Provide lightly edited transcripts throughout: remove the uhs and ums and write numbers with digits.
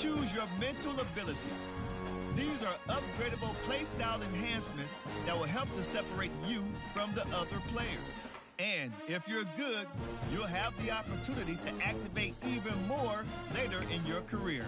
Choose your mental ability. These are upgradable playstyle enhancements that will help to separate you from the other players. And if you're good, you'll have the opportunity to activate even more later in your career.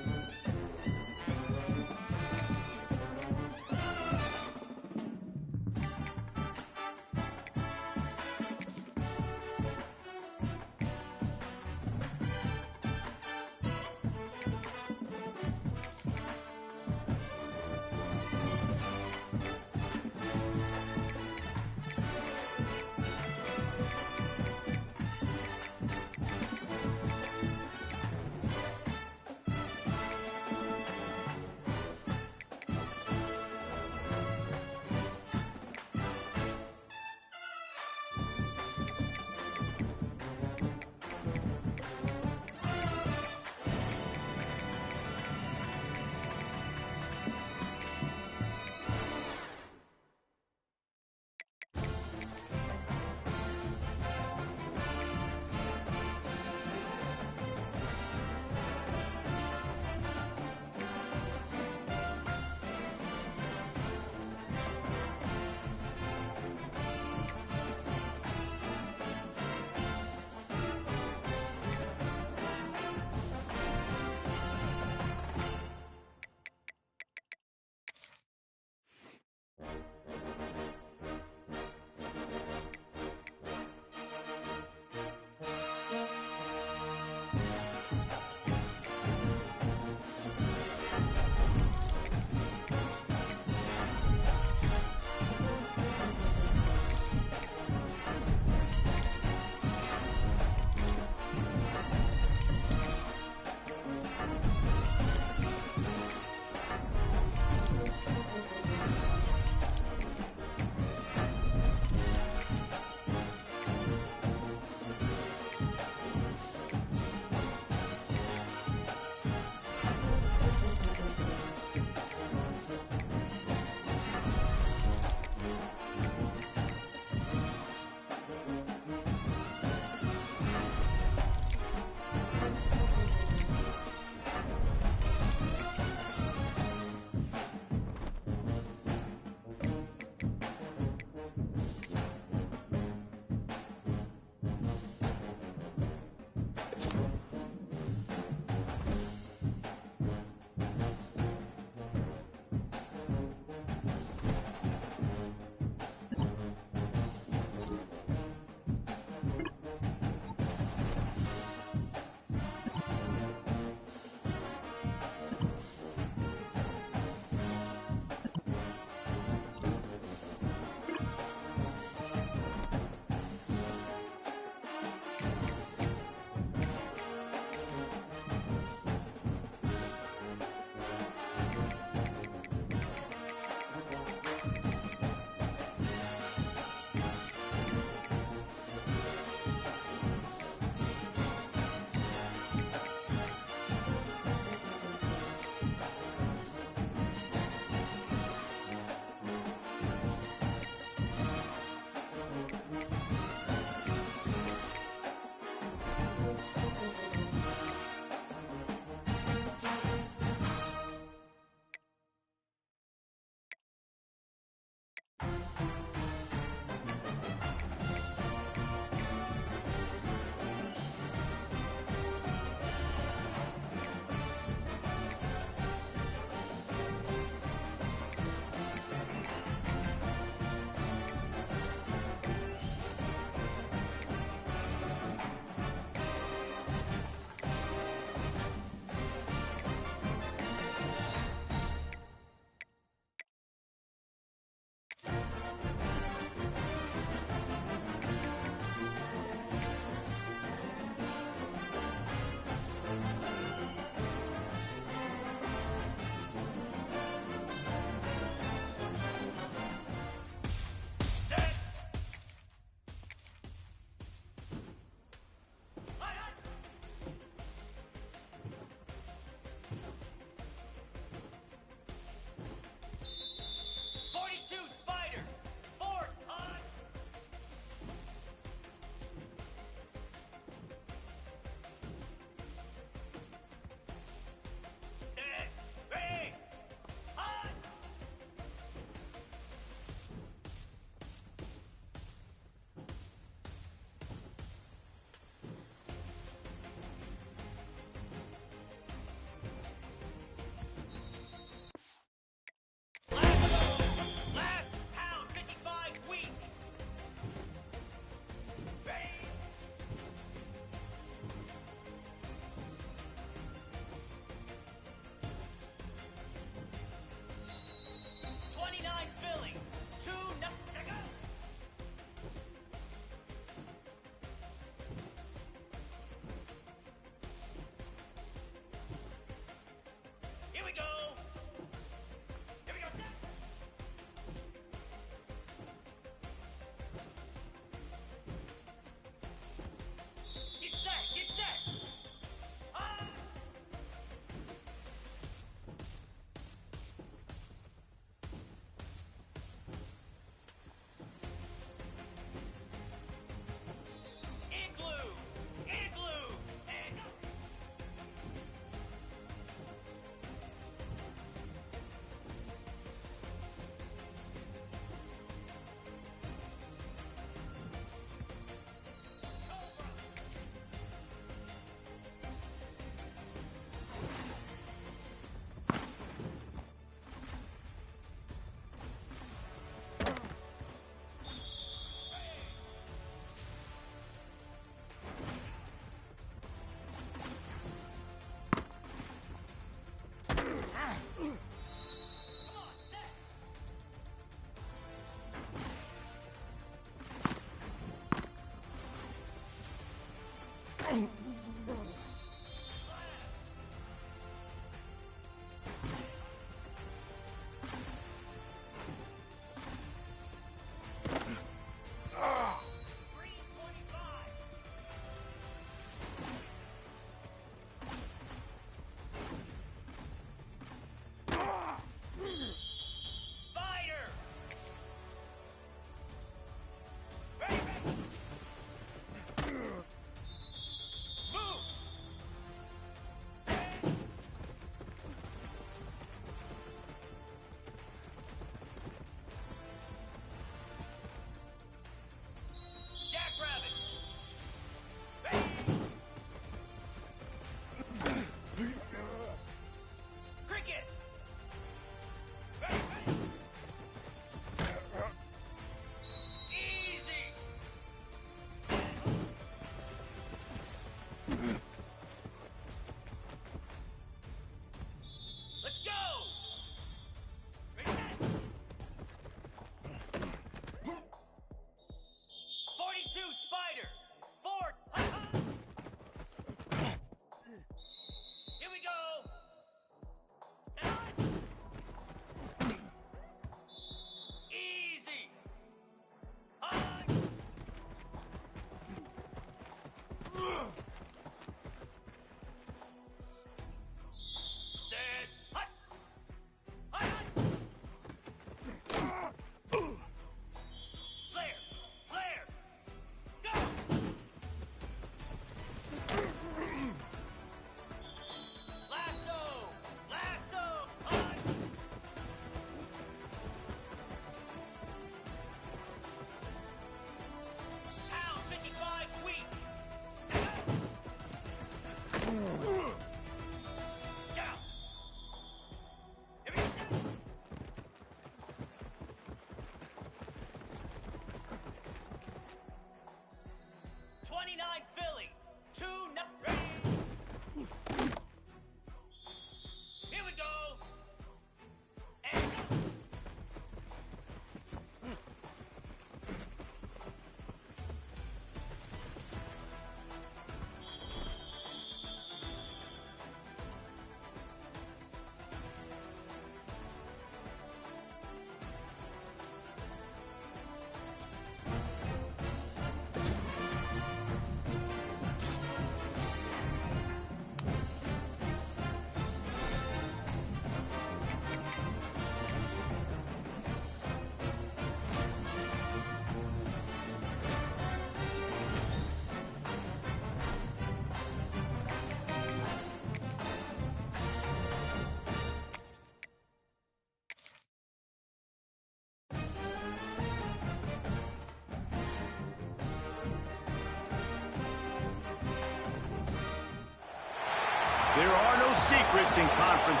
secrets in conference.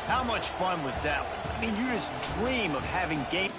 How much fun was that? I mean, you just dream of having game.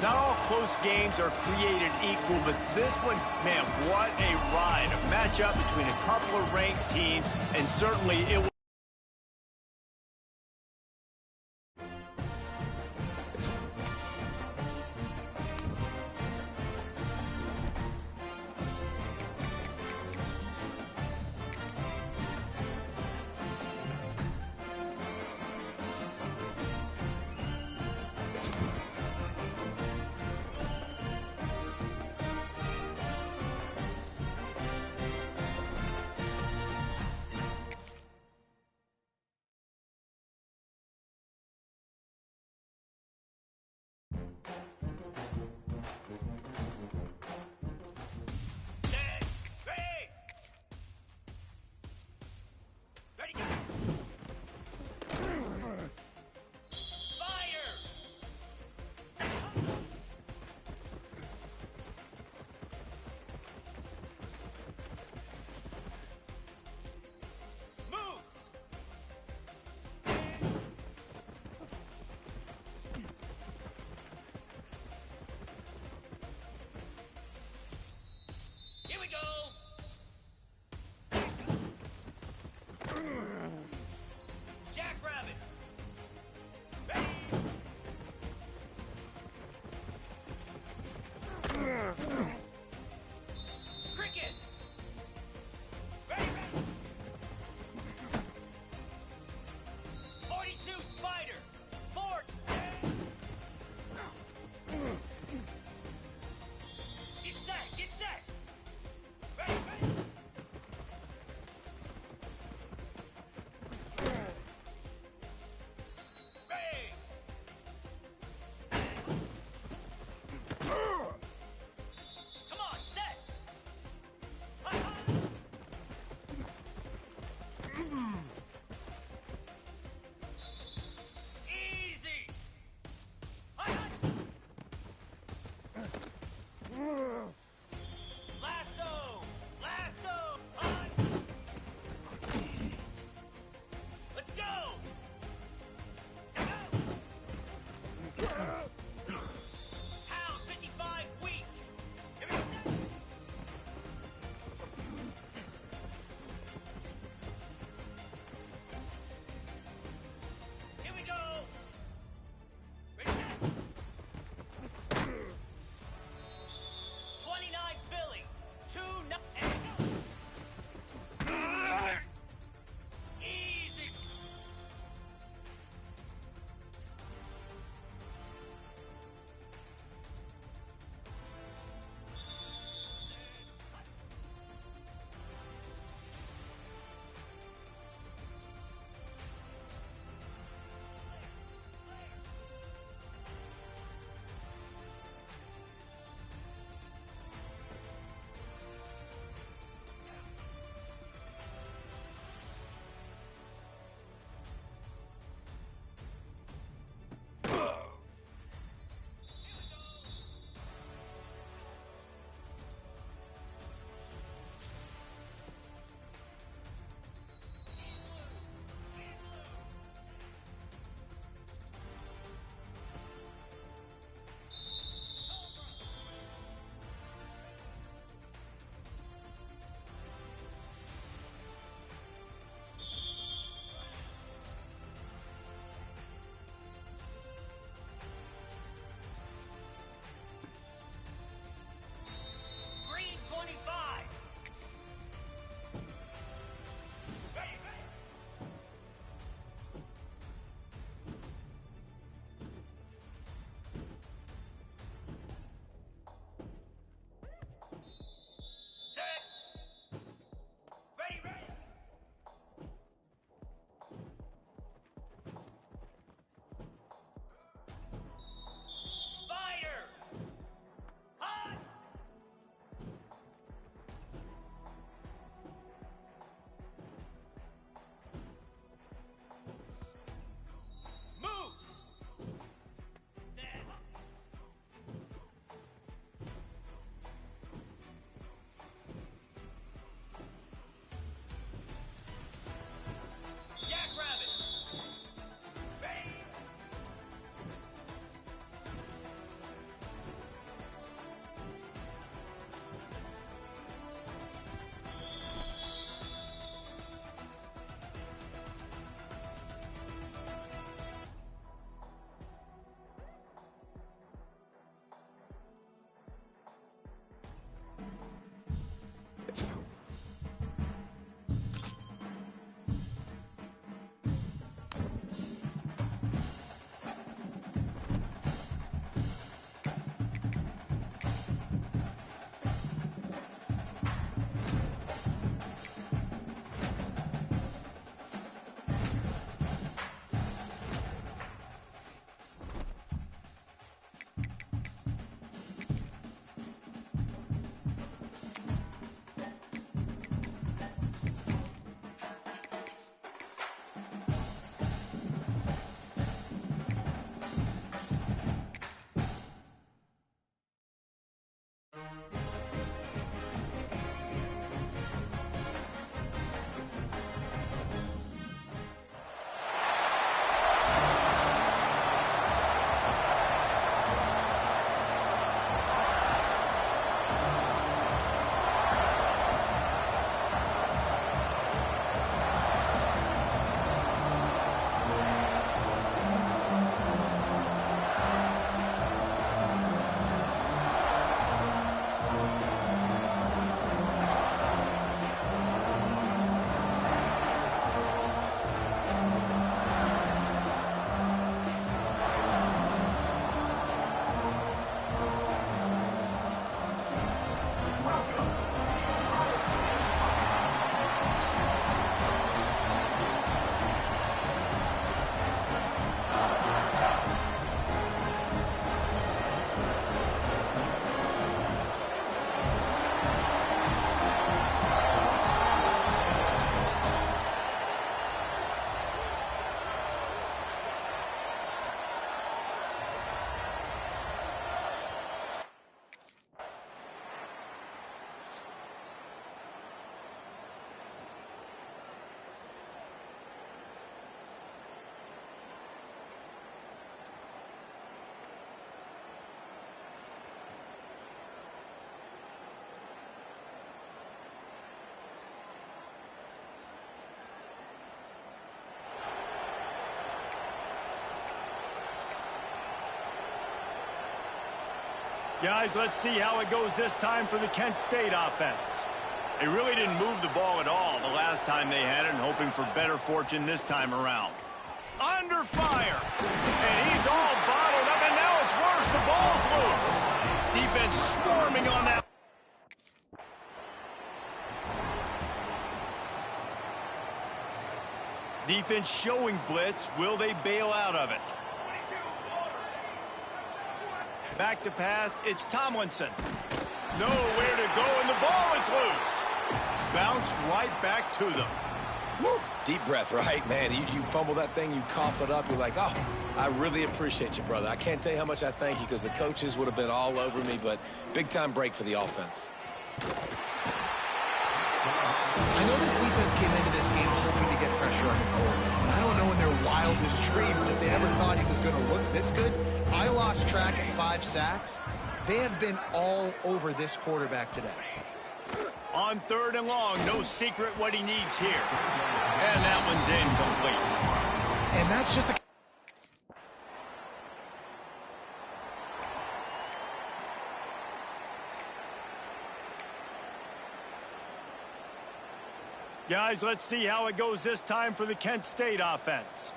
Not all close games are created equal, but this one, man, what a ride. A matchup between a couple of ranked teams, and certainly it was. Guys, let's see how it goes this time for the Kent State offense. They really didn't move the ball at all the last time they had it, and hoping for better fortune this time around. Under fire. And he's all bottled up, and now it's worse. The ball's loose. Defense swarming on that. Defense showing blitz. Will they bail out of it? Back to pass. It's Tomlinson. Nowhere to go, and the ball is loose. Bounced right back to them. Woo. Deep breath, right? Man, you fumble that thing, you cough it up, you're like, oh, I really appreciate you, brother. I can't tell you how much I thank you, because the coaches would have been all over me, but big-time break for the offense. I know this defense came into this game hoping to get pressure on the quarterback, but I don't know in their wildest dreams if they ever thought he was going to look this good. I lost track at 5 sacks. They have been all over this quarterback today. On 3rd and long, no secret what he needs here. And that one's incomplete. And that's just a... Guys, let's see how it goes this time for the Kent State offense.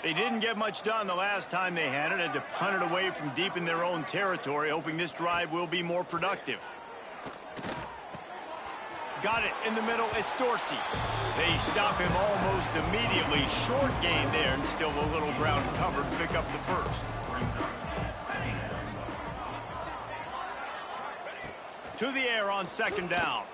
They didn't get much done the last time they had it, and to punt it away from deep in their own territory, hoping this drive will be more productive. Got it in the middle. It's Dorsey. They stop him almost immediately. Short gain there, and still a little ground covered to pick up the first. To the air on 2nd down.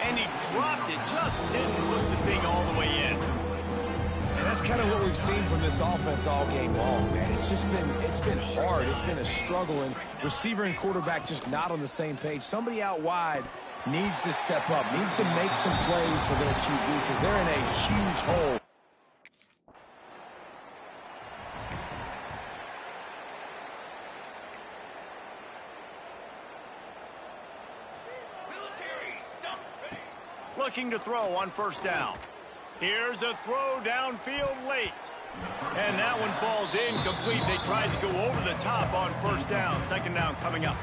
And he dropped it. Just didn't put the thing all the way in. And that's kind of what we've seen from this offense all game long, man. It's been hard. It's been a struggle, and receiver and quarterback just not on the same page. Somebody out wide needs to step up, needs to make some plays for their QB, because they're in a huge hole. Looking to throw on 1st down. Here's a throw downfield late. And that one falls incomplete. They tried to go over the top on 1st down. 2nd down coming up.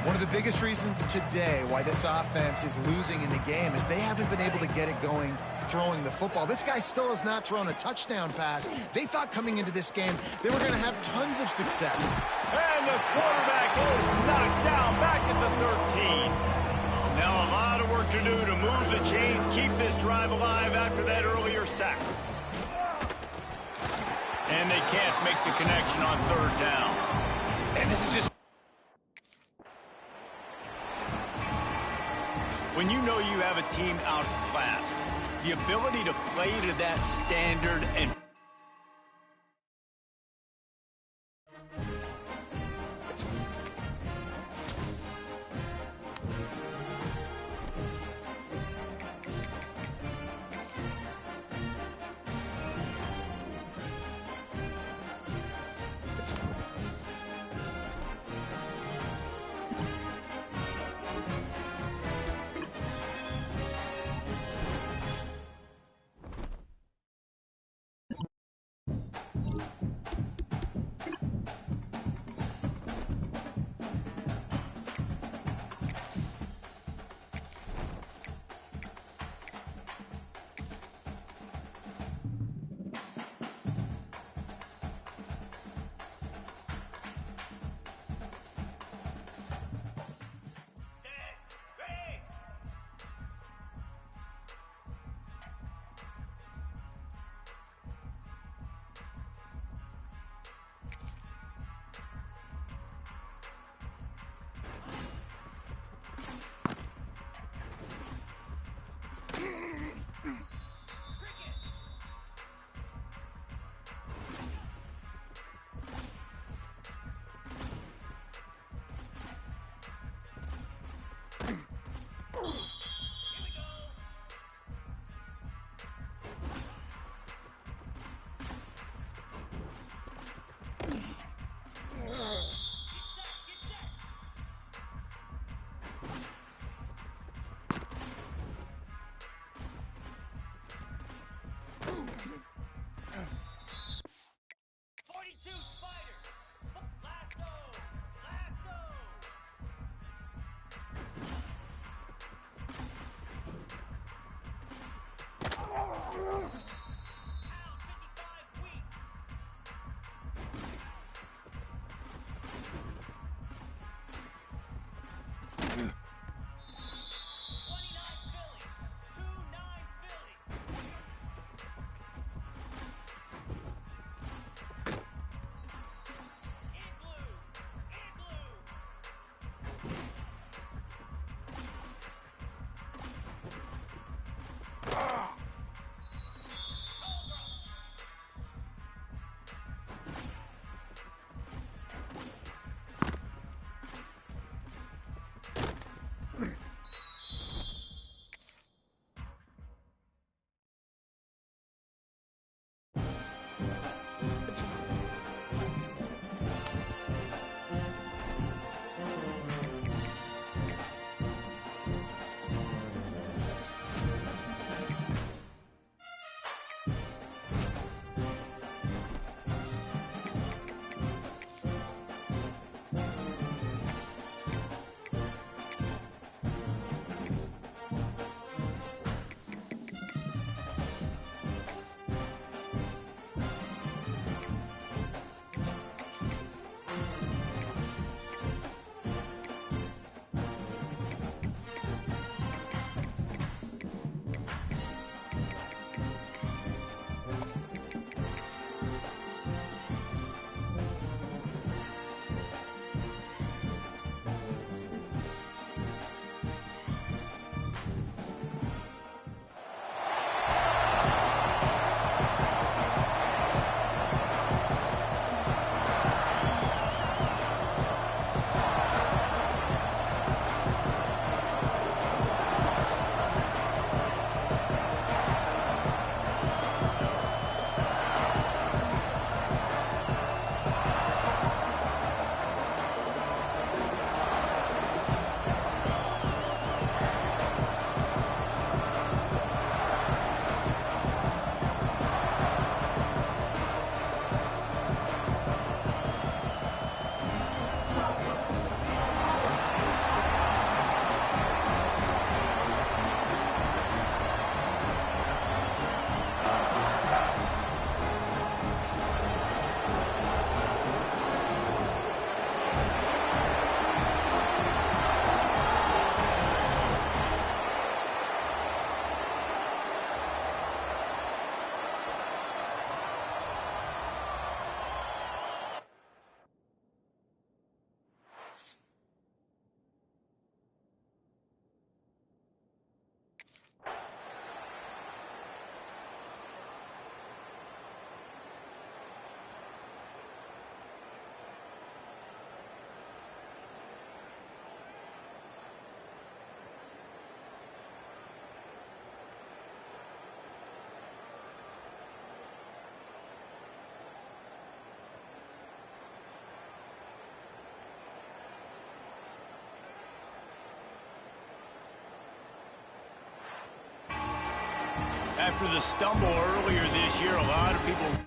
One of the biggest reasons today why this offense is losing in the game is they haven't been able to get it going throwing the football. This guy still has not thrown a touchdown pass. They thought coming into this game they were going to have tons of success. And the quarterback is knocked down back at the 13. Now a lot of work to do to move the chains, keep this drive alive after that earlier sack. And they can't make the connection on 3rd down. And this is just... When you know you have a team outclassed, the ability to play to that standard and After the stumble earlier this year, a lot of people...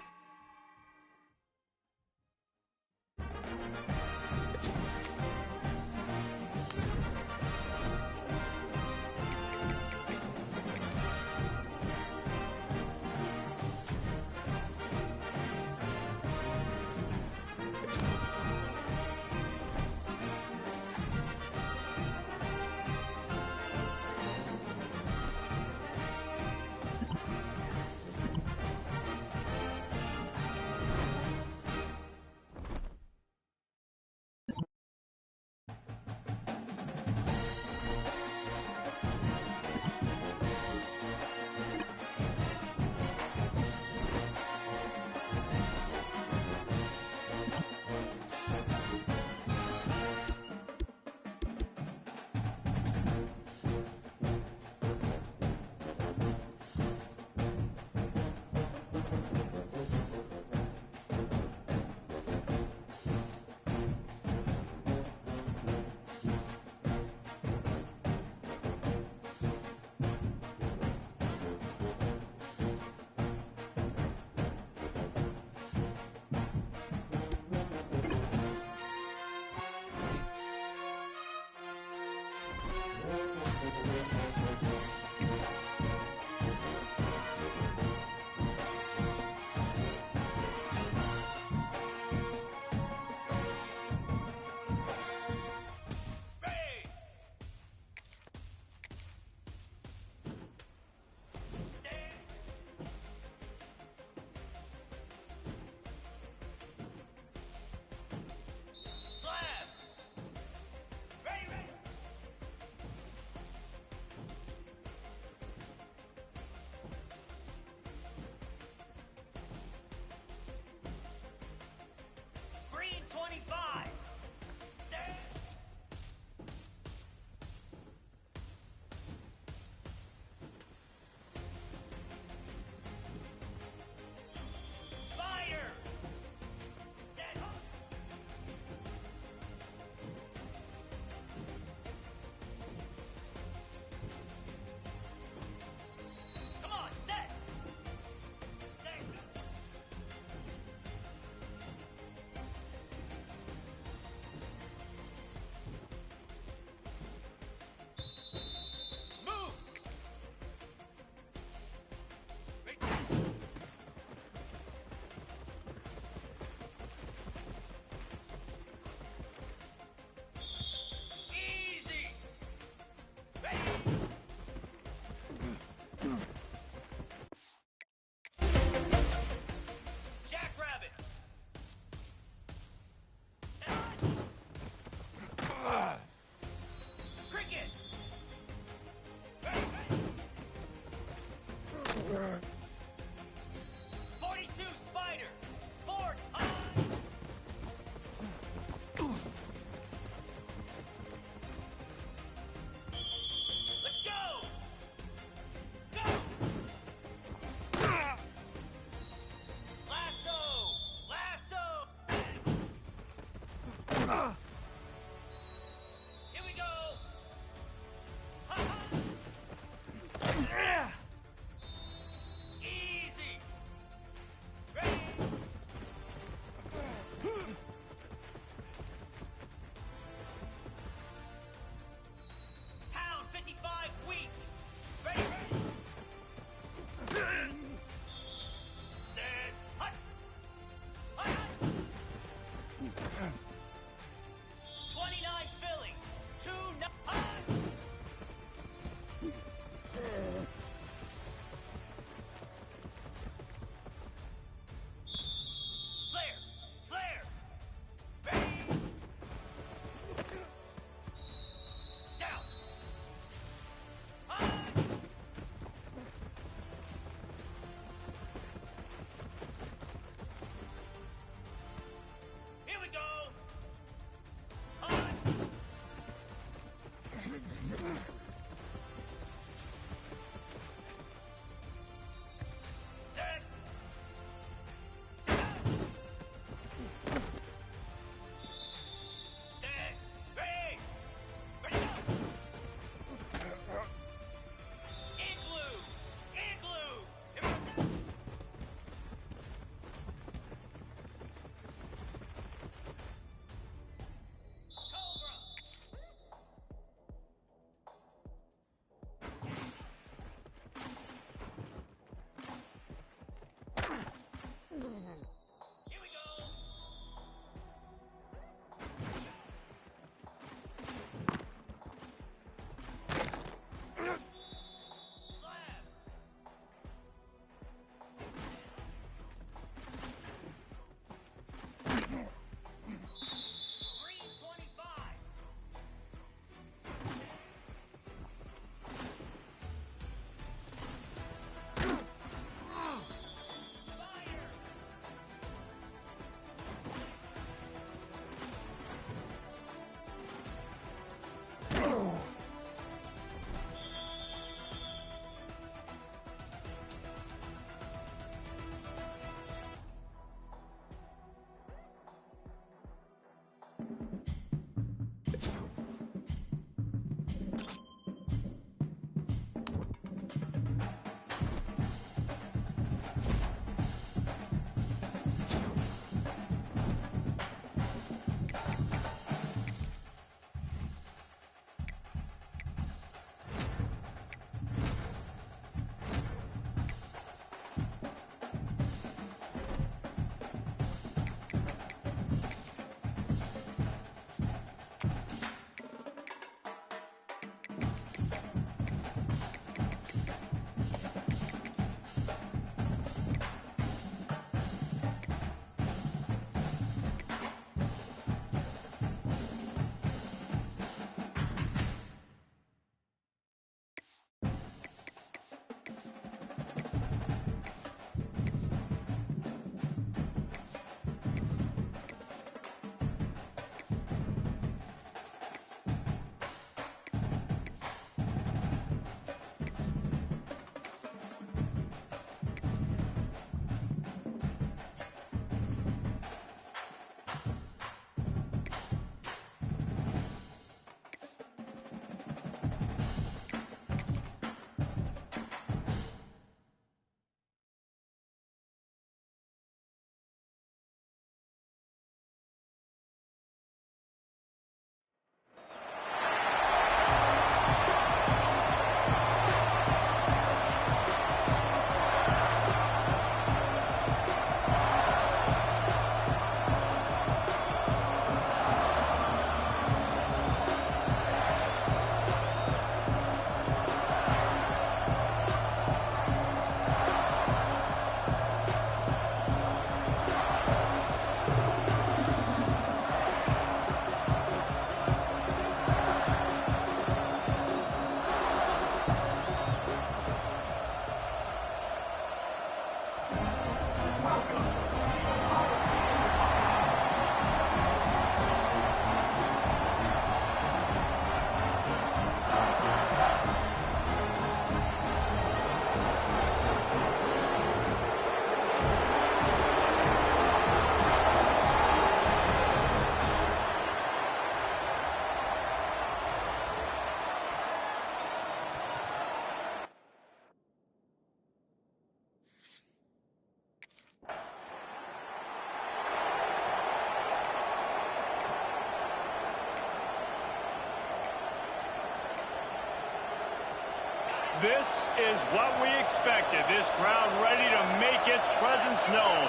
This is what we expected. This crowd ready to make its presence known.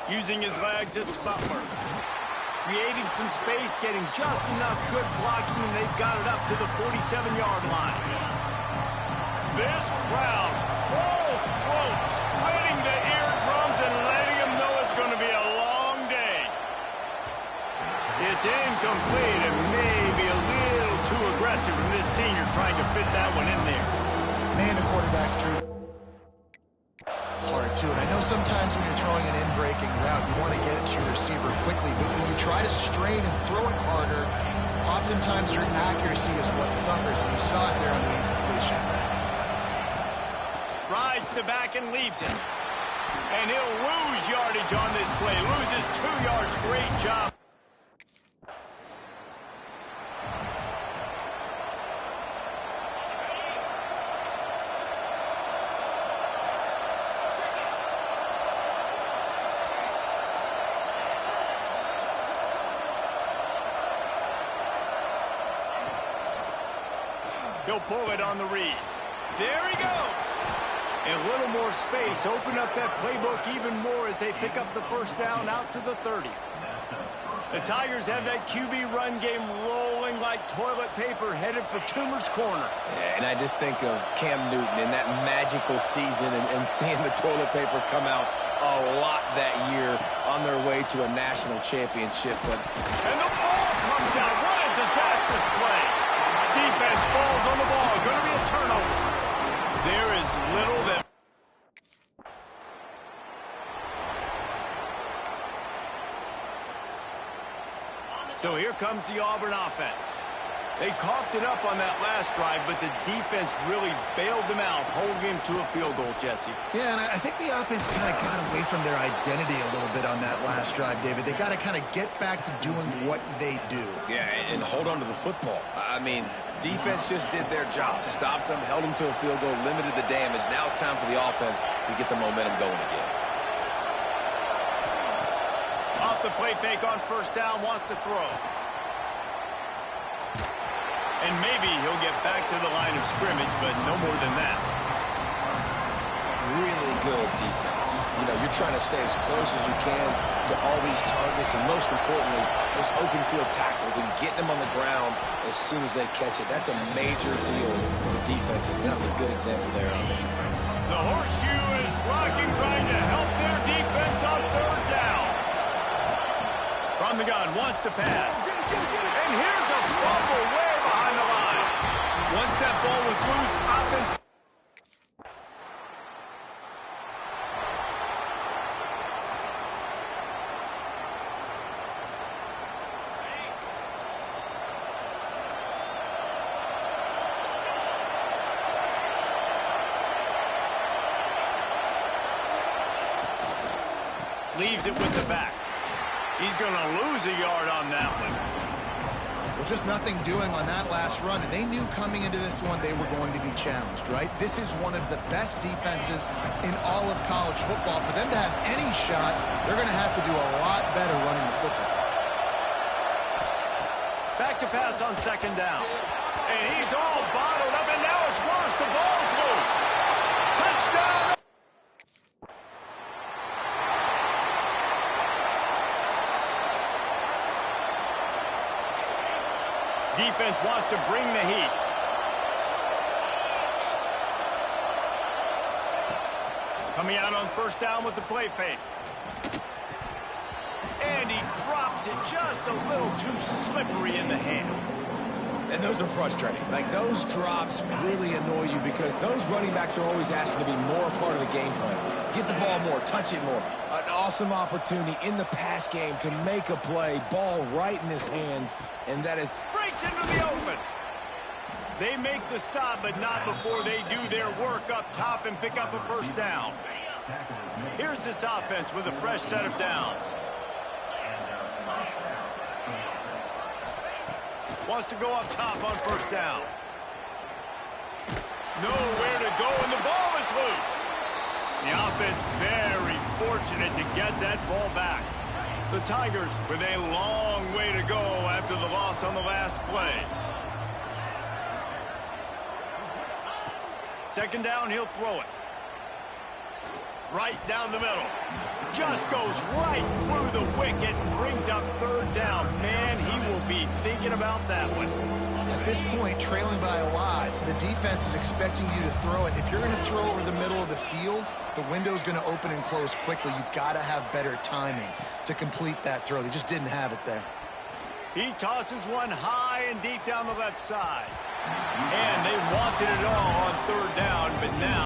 Using his legs, it's Butler. Creating some space, getting just enough good blocking, and they've got it up to the 47-yard line. This crowd, full throat, splitting the eardrums and letting them know it's going to be a long day. It's incomplete and maybe a little too aggressive from this senior trying to fit that one in there. Man, the quarterback threw hard too. And I know sometimes when you're throwing an in-breaking route, you want to get it to your receiver quickly, but when you try to strain and throw it harder, oftentimes your accuracy is what suffers, and you saw it there on the incompletion. Rides the back and leaves it. And he'll lose yardage on this play. Loses 2 yards. Great job. He'll pull it on the read. There he goes. A little more space, open up that playbook even more as they pick up the first down out to the 30. The Tigers have that QB run game rolling like toilet paper headed for Toomer's corner. Yeah, and I just think of Cam Newton in that magical season and seeing the toilet paper come out a lot that year on their way to a national championship. And the ball comes out. What a disastrous play. Defense falls on the ball. Going to be a turnover. There is little that... So here comes the Auburn offense. They coughed it up on that last drive, but the defense really bailed them out, holding him to a field goal, Jesse. Yeah, and I think the offense kind of got away from their identity a little bit on that last drive, David. They got to kind of get back to doing what they do. Yeah, and hold on to the football. I mean, defense just did their job. Stopped them, held them to a field goal, limited the damage. Now it's time for the offense to get the momentum going again. Off the play fake on first down, wants to throw. And maybe he'll get back to the line of scrimmage, but no more than that. Really good defense. You know, you're trying to stay as close as you can to all these targets, and most importantly, those open field tackles and getting them on the ground as soon as they catch it. That's a major deal for defenses, and that was a good example there of it. The horseshoe is rocking, trying to help their defense on third down. From the gun, wants to pass. And here's a fumble way behind the line. Once that ball was loose, offense... leaves it with the back. He's going to lose a yard on that one. Well, just nothing doing on that last run, and they knew coming into this one they were going to be challenged, right? This is one of the best defenses in all of college football. For them to have any shot, they're going to have to do a lot better running the football. Back to pass on second down. And he's all bottled up, and now it's worse. The ball's loose. Touchdown! Defense wants to bring the heat. Coming out on first down with the play fake. And he drops it just a little too slippery in the hands. And those are frustrating. Like, those drops really annoy you because those running backs are always asking to be more a part of the game plan. Get the ball more, touch it more. An awesome opportunity in the pass game to make a play, ball right in his hands, and that is... breaks into the open. They make the stop, but not before they do their work up top and pick up a first down. Here's this offense with a fresh set of downs. Wants to go up top on first down. Nowhere to go, and the ball is loose. The offense very fortunate to get that ball back. The Tigers with a long way to go after the loss on the last play. Second down, he'll throw it. Right down the middle. Just goes right through the wicket and brings up third down. Man, he will be thinking about that one. At this point, trailing by a lot, the defense is expecting you to throw it. If you're going to throw over the middle of the field, the window's going to open and close quickly. You've got to have better timing to complete that throw. They just didn't have it there. He tosses one high and deep down the left side. And they wanted it all on third down, but now...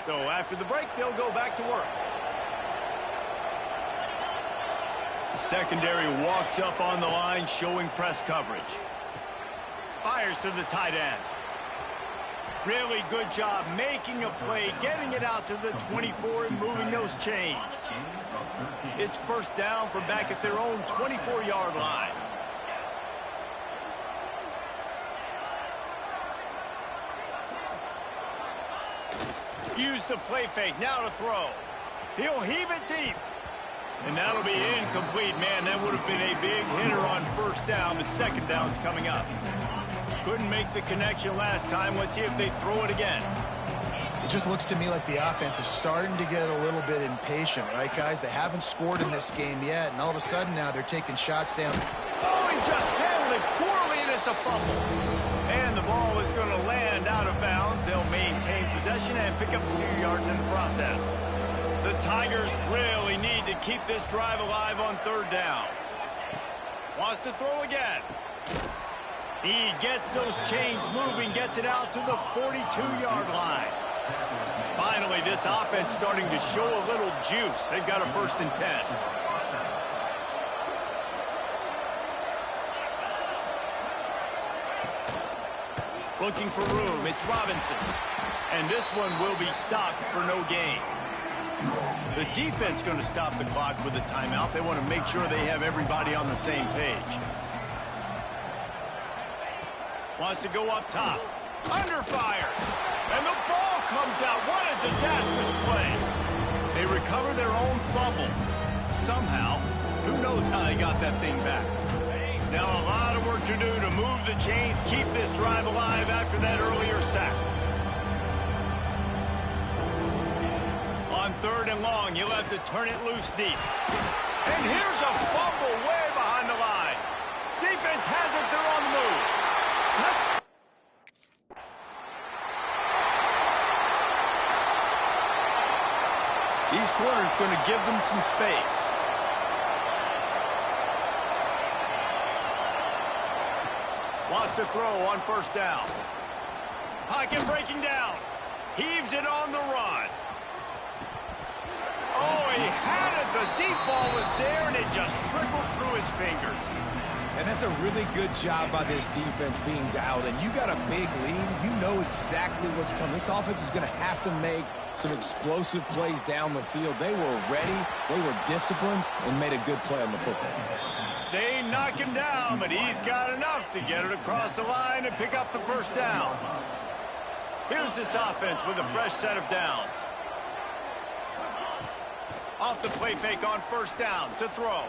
So after the break, they'll go back to work. The secondary walks up on the line, showing press coverage. Fires to the tight end. Really good job making a play, getting it out to the 24 and moving those chains. It's first down from back at their own 24-yard line. Use the play fake, now to throw. He'll heave it deep. And that'll be incomplete. Man, that would have been a big hitter on first down, but second down's coming up. Couldn't make the connection last time. Let's see if they throw it again. It just looks to me like the offense is starting to get a little bit impatient, right, guys? They haven't scored in this game yet, and all of a sudden now they're taking shots down. Oh, he just handled it poorly, and it's a fumble. And the ball is going to land out of bounds. They'll maintain possession and pick up a few yards in the process. The Tigers really need to keep this drive alive on third down. Wants to throw again. He gets those chains moving, gets it out to the 42-yard line. Finally, this offense starting to show a little juice. They've got a 1st and 10. Looking for room, it's Robinson. And this one will be stopped for no gain. The defense going to stop the clock with a timeout. They want to make sure they have everybody on the same page. Wants to go up top. Under fire. And the ball comes out. What a disastrous play. They recover their own fumble. Somehow, who knows how they got that thing back. Now a lot of work to do to move the chains, keep this drive alive after that earlier sack. On 3rd and long, you'll have to turn it loose deep. And here's a fumble way behind the line. Defense has it. They're on the move. Touch. These corners going to give them some space. Wants to throw on 1st down. Pocket breaking down. Heaves it on the run. Oh, he had it. The deep ball was there, and it just trickled through his fingers. And that's a really good job by this defense being dialed in. You got a big lead. You know exactly what's coming. This offense is going to have to make some explosive plays down the field. They were ready, they were disciplined, and made a good play on the football. They knock him down, but he's got enough to get it across the line and pick up the 1st down. Here's this offense with a fresh set of downs. Off the play fake on 1st down to throw.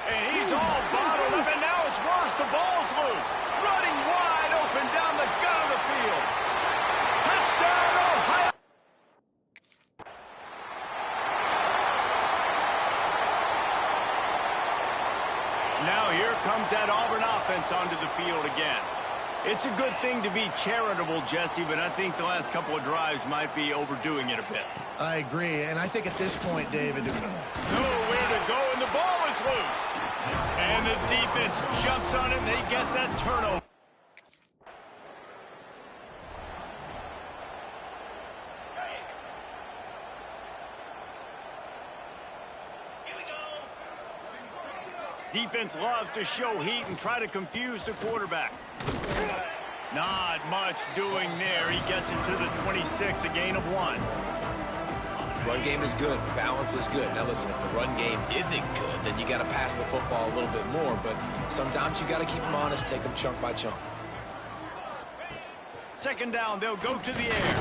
And he's all bottled up, and now it's worse. The ball's loose. Running wide open down the gut of the field. Touchdown, Ohio. Now here comes that Auburn offense onto the field again. It's a good thing to be charitable, Jesse, but I think the last couple of drives might be overdoing it a bit. I agree, and I think at this point, David, nowhere to go, and the ball is loose. And the defense jumps on it, and they get that turnover. Defense loves to show heat and try to confuse the quarterback. Not much doing there. He gets it to the 26, a gain of 1. Run game is good. Balance is good. Now listen, if the run game isn't good, then you got to pass the football a little bit more. But sometimes you got to keep them honest, take them chunk by chunk. 2nd down, they'll go to the air.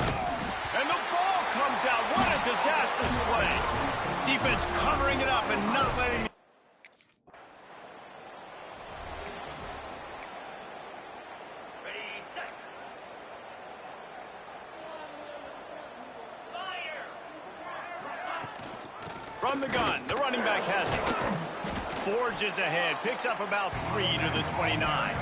And the ball comes out. What a disastrous play. Defense covering it up and not letting... From the gun, the running back has it. Forges ahead, picks up about 3 to the 29.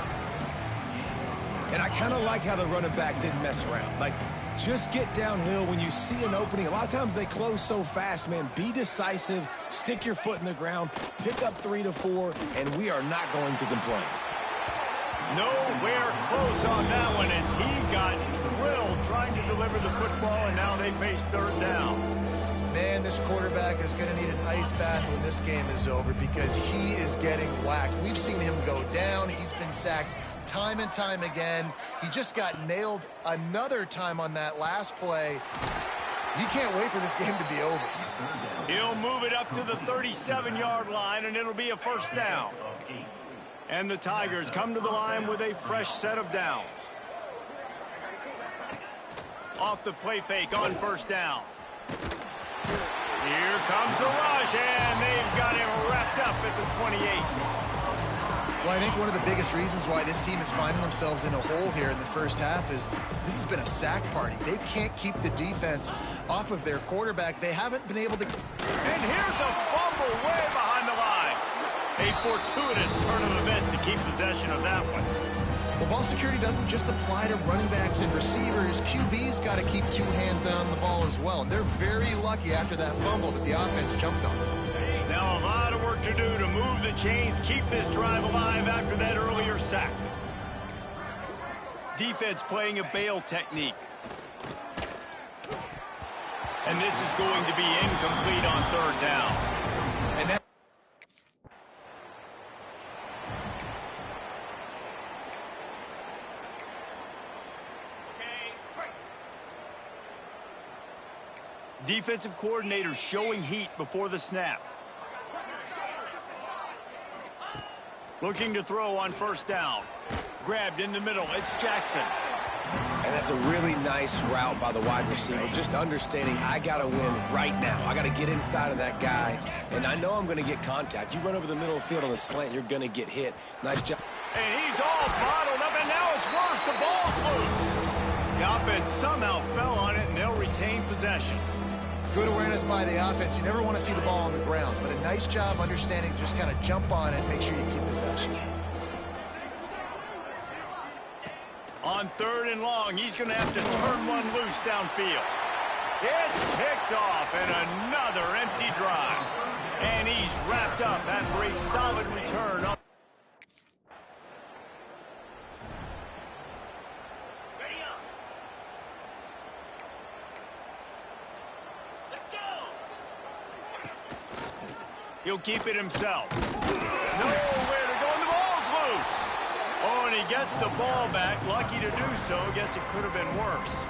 And I kind of like how the running back didn't mess around. Like, just get downhill when you see an opening. A lot of times they close so fast, man. Be decisive, stick your foot in the ground, pick up 3 to 4, and we are not going to complain. Nowhere close on that one as he got drilled trying to deliver the football, and now they face 3rd down. Man, this quarterback is going to need an ice bath when this game is over because he is getting whacked. We've seen him go down. He's been sacked time and time again. He just got nailed another time on that last play. You can't wait for this game to be over. He'll move it up to the 37-yard line, and it'll be a 1st down. And the Tigers come to the line with a fresh set of downs. Off the play fake on 1st down. Here comes the rush. push, and they've got him wrapped up at the 28. Well, I think one of the biggest reasons why this team is finding themselves in a hole here in the first half is this has been a sack party. They can't keep the defense off of their quarterback. They haven't been able to... And here's a fumble way behind the line. A fortuitous turn of events to keep possession of that one. Well, ball security doesn't just apply to running backs and receivers. QB's got to keep two hands on the ball as well. And they're very lucky after that fumble that the offense jumped on. Now a lot of work to do to move the chains, keep this drive alive after that earlier sack. Defense playing a bail technique. And this is going to be incomplete on third down. And that defensive coordinator showing heat before the snap. Looking to throw on first down. Grabbed in the middle. It's Jackson. And that's a really nice route by the wide receiver. Just understanding I got to win right now. I got to get inside of that guy. And I know I'm going to get contact. You run over the middle of the field on a slant, you're going to get hit. Nice job. And he's all bottled up, and now it's worse. The ball's loose. The offense somehow fell on it, and they'll retain possession. Good awareness by the offense. You never want to see the ball on the ground, but a nice job understanding to just kind of jump on it and make sure you keep possession. On third and long, he's going to have to turn one loose downfield. It's picked off, and another empty drive. And he's wrapped up after a solid return. He'll keep it himself. Nowhere to go, and the ball's loose. Oh, and he gets the ball back. Lucky to do so. Guess it could have been worse.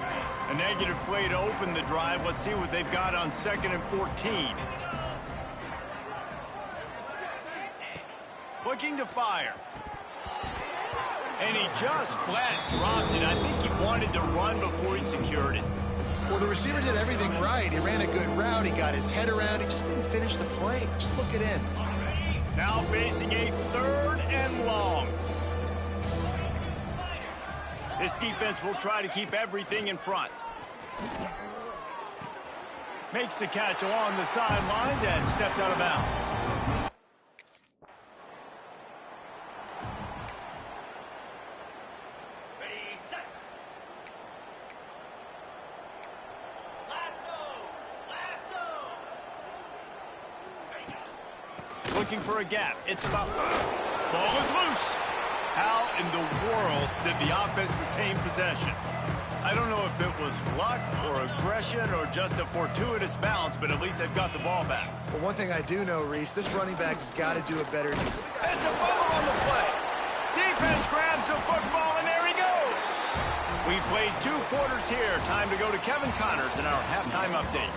A negative play to open the drive. Let's see what they've got on 2nd and 14. Looking to fire. And he just flat dropped it. I think he wanted to run before he secured it. Well, the receiver did everything right. He ran a good route. He got his head around. He just didn't finish the play. Just look it in. Now facing a 3rd and long. This defense will try to keep everything in front. Makes the catch along the sidelines and steps out of bounds. Looking for a gap. It's about... Ball is loose. How in the world did the offense retain possession? I don't know if it was luck or aggression or just a fortuitous bounce, but at least they've got the ball back. Well, one thing I do know, Reese, this running back has got to do a better job. It's a fumble on the play. Defense grabs the football, and there he goes. We've played 2 quarters here. Time to go to Kevin Connors in our halftime update.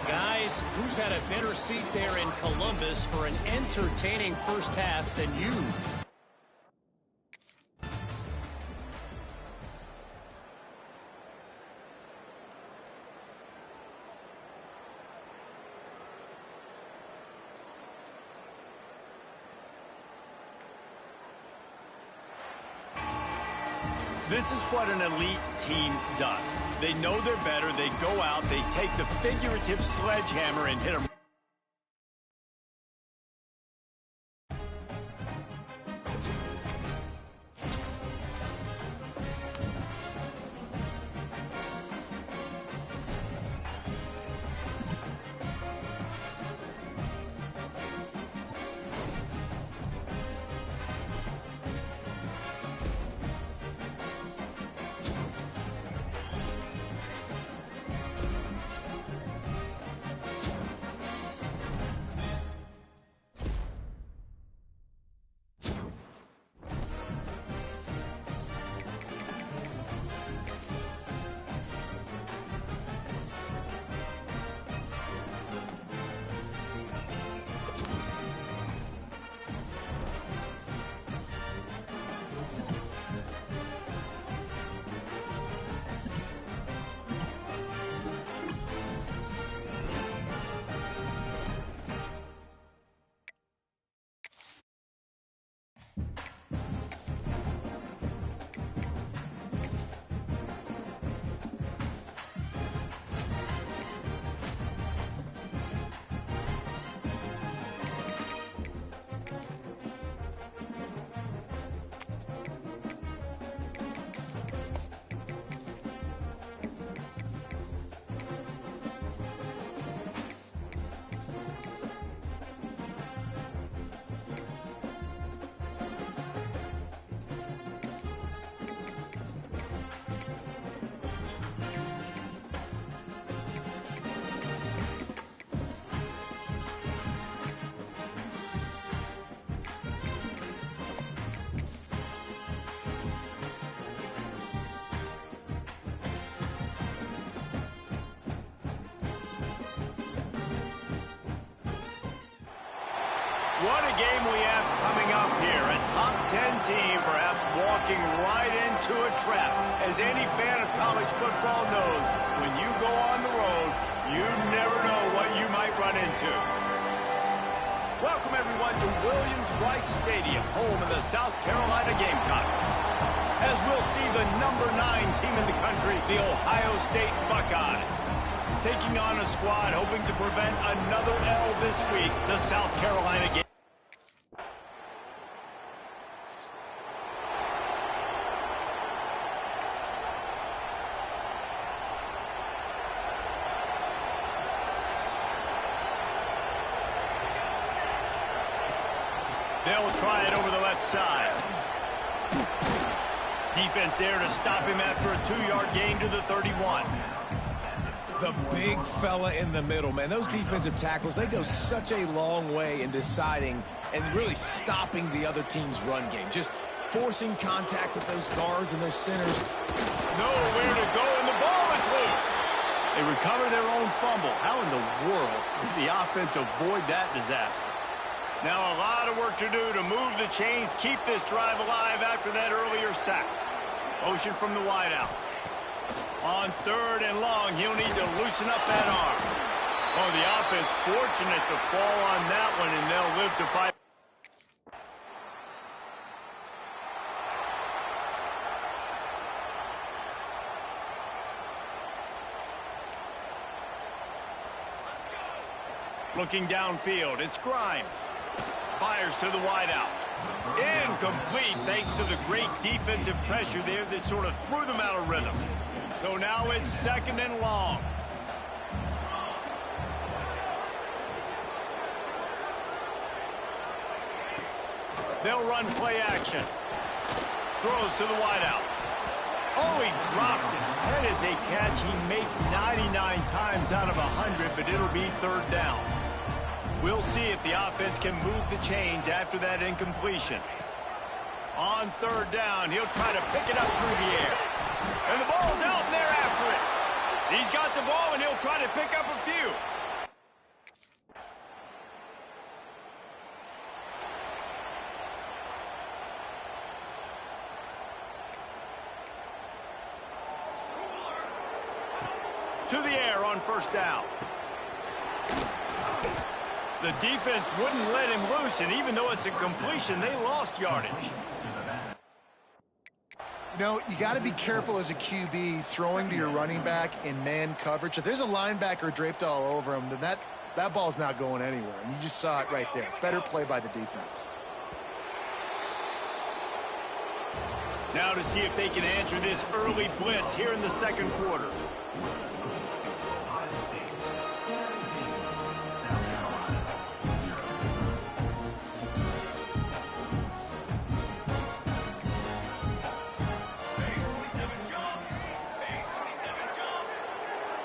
Guys, who's had a better seat there in Columbus for an entertaining first half than you? This is what an elite team does. They know they're better. They go out. They take the figurative sledgehammer and hit them. What a game we have coming up here. A top 10 team perhaps walking right into a trap. As any fan of college football knows, when you go on the road, you never know what you might run into. Welcome, everyone, to Williams-Brice Stadium, home of the South Carolina Gamecocks. As we'll see the number 9 team in the country, the Ohio State Buckeyes, taking on a squad hoping to prevent another L this week, the South Carolina Gamecocks. They'll try it over the left side. Defense there to stop him after a 2-yard gain to the 31. The big fella in the middle, man. Those defensive tackles, they go such a long way in deciding and really stopping the other team's run game. Just forcing contact with those guards and those centers. Nowhere to go, and the ball is loose. They recover their own fumble. How in the world did the offense avoid that disaster? Now a lot of work to do to move the chains, keep this drive alive after that earlier sack. Motion from the wideout. On 3rd and long, he'll need to loosen up that arm. Oh, the offense fortunate to fall on that one, and they'll live to fight. Looking downfield, it's Grimes. Fires to the wideout. Incomplete thanks to the great defensive pressure there that sort of threw them out of rhythm. So now it's 2nd and long. They'll run play action. Throws to the wideout. Oh, he drops it. That is a catch he makes 99 times out of 100, but it'll be 3rd down. We'll see if the offense can move the chains after that incompletion. On 3rd down, he'll try to pick it up through the air. And the ball's out, and they're after it. He's got the ball, and he'll try to pick up a few. To the air on 1st down. The defense wouldn't let him loose, and even though it's a completion, they lost yardage. You know, you got to be careful as a QB throwing to your running back in man coverage. If there's a linebacker draped all over him, then that ball's not going anywhere, and you just saw it right there. Better play by the defense. Now to see if they can answer this early blitz here in the 2nd quarter.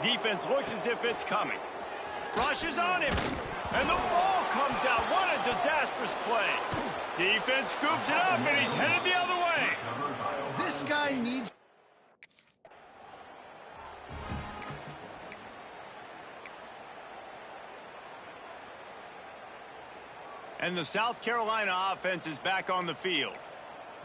Defense looks as if it's coming. Rushes on him. And the ball comes out. What a disastrous play. Defense scoops it up, and he's headed the other way. This guy needs... And the South Carolina offense is back on the field.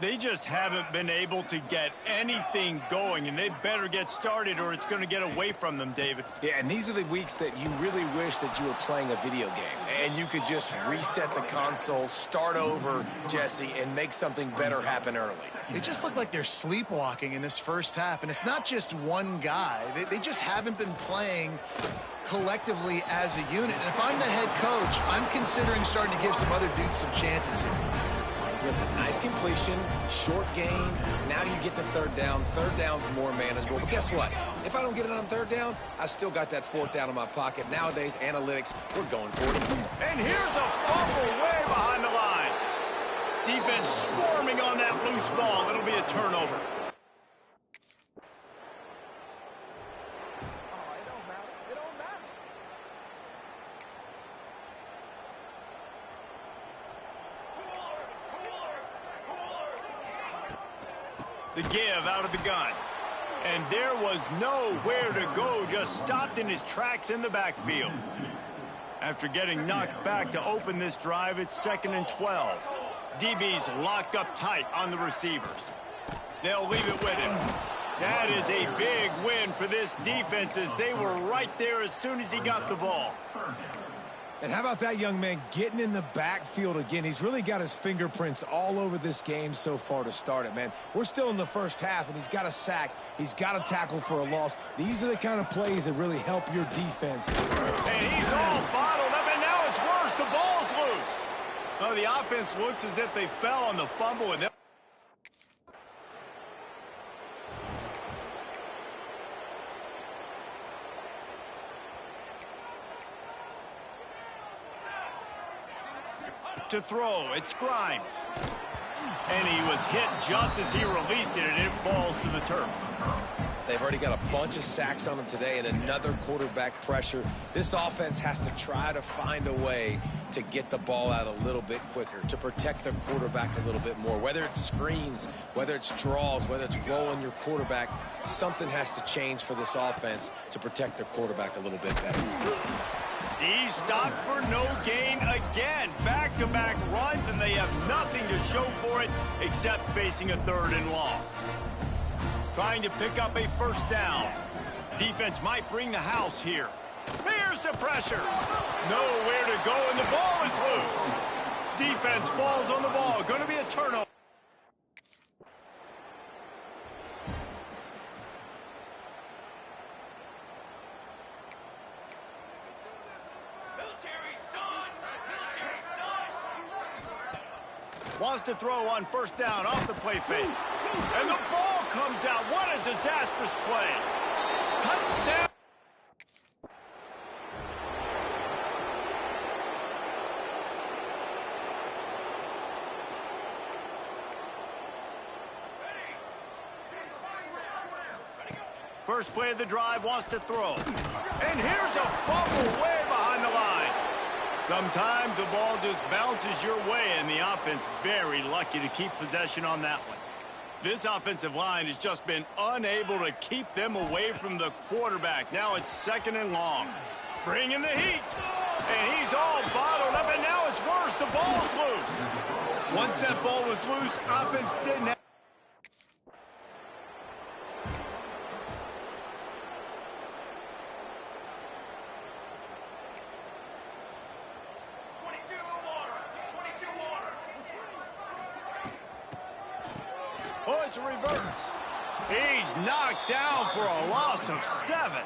They just haven't been able to get anything going, and they better get started or it's going to get away from them, David. Yeah, and these are the weeks that you really wish that you were playing a video game and you could just reset the console, start over, Jesse, and make something better happen early. They just look like they're sleepwalking in this first half, and it's not just one guy. They just haven't been playing collectively as a unit. And if I'm the head coach, I'm considering starting to give some other dudes some chances here. Listen, nice completion, short gain. Now you get to 3rd down. 3rd down's more manageable. But guess what? If I don't get it on 3rd down, I still got that 4th down in my pocket. Nowadays, analytics, we're going for it. And here's a fumble way behind the line. Defense swarming on that loose ball. It'll be a turnover. The give out of the gun. And there was nowhere to go, just stopped in his tracks in the backfield. After getting knocked back to open this drive, it's 2nd and 12. DB's locked up tight on the receivers. They'll leave it with him. That is a big win for this defense as they were right there as soon as he got the ball. And how about that young man getting in the backfield again? He's really got his fingerprints all over this game so far to start it, man. We're still in the first half, and he's got a sack. He's got a tackle for a loss. These are the kind of plays that really help your defense. And he's all bottled up, and now it's worse. The ball's loose. Oh, the offense looks as if they fell on the fumble, and to throw. It's Grimes. And he was hit just as he released it, and it falls to the turf. They've already got a bunch of sacks on them today and another quarterback pressure. This offense has to try to find a way to get the ball out a little bit quicker, to protect their quarterback a little bit more. Whether it's screens, whether it's draws, whether it's rolling your quarterback, something has to change for this offense to protect their quarterback a little bit better. He's stopped for no gain again. Back-to-back runs, and they have nothing to show for it except facing a 3rd and long. Trying to pick up a first down. Defense might bring the house here. Here's the pressure. Nowhere to go, and the ball is loose. Defense falls on the ball. Going to be a turnover. Wants to throw on first down off the play fake. And the ball comes out. What a disastrous play. Touchdown. First play of the drive, wants to throw. And here's a fumble way behind the line. Sometimes the ball just bounces your way, and the offense very lucky to keep possession on that one. This offensive line has just been unable to keep them away from the quarterback. Now it's 2nd and long. Bringing the heat. And he's all bottled up, and now it's worse. The ball's loose. Once that ball was loose, offense didn't have... Oh, it's a reverse. He's knocked down for a loss of 7.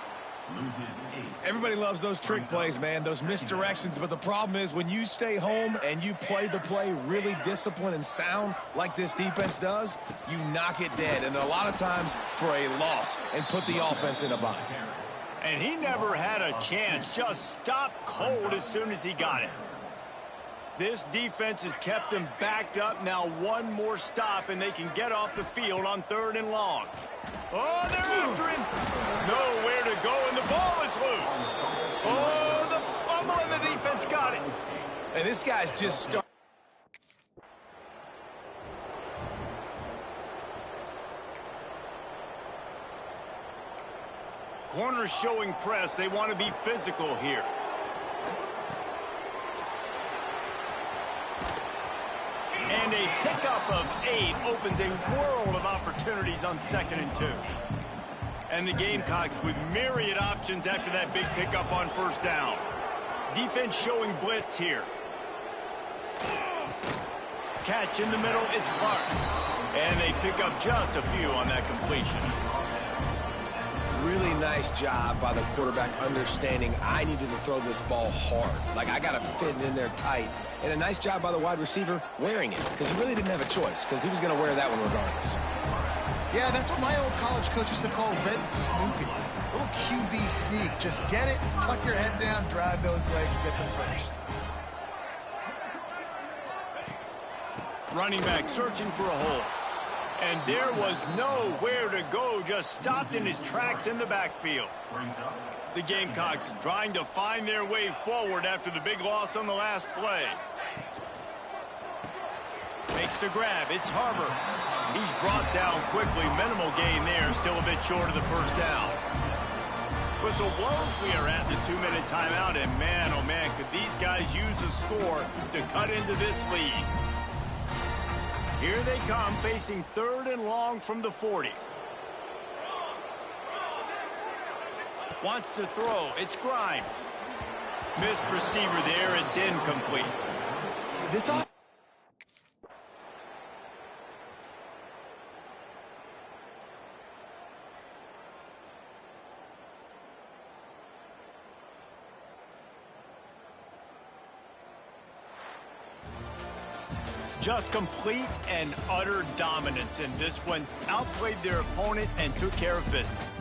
Everybody loves those trick plays, man, those misdirections, but the problem is when you stay home and you play the play really disciplined and sound like this defense does, you knock it dead, and a lot of times for a loss, and put the offense in a bind. And he never had a chance, just stopped cold as soon as he got it. This defense has kept them backed up. Now one more stop, and they can get off the field on 3rd and long. Oh, they're after him. Nowhere to go, and the ball is loose. Oh, the fumble, and the defense got it. And this guy's just starting. Corners showing press. They want to be physical here. And a pickup of 8 opens a world of opportunities on 2nd and 2. And the Gamecocks with myriad options after that big pickup on first down. Defense showing blitz here. Catch in the middle, it's Clark. And they pick up just a few on that completion. Really nice job by the quarterback understanding I needed to throw this ball hard. Like, I got to fit it in there tight. And a nice job by the wide receiver wearing it, because he really didn't have a choice, because he was going to wear that one regardless. Yeah, that's what my old college coach used to call red snooping. Little QB sneak. Just get it, tuck your head down, drive those legs, get the first. Running back searching for a hole. And there was nowhere to go, just stopped in his tracks in the backfield. The Gamecocks trying to find their way forward after the big loss on the last play. Makes the grab, it's Harbor. He's brought down quickly, minimal gain there, still a bit short of the first down. Whistle blows, we are at the 2-minute timeout, and man, oh man, could these guys use a score to cut into this lead. Here they come, facing 3rd and long from the 40. Wants to throw, it's Grimes. Missed receiver there, it's incomplete. This Just complete and utter dominance in this one. Outplayed their opponent and took care of business.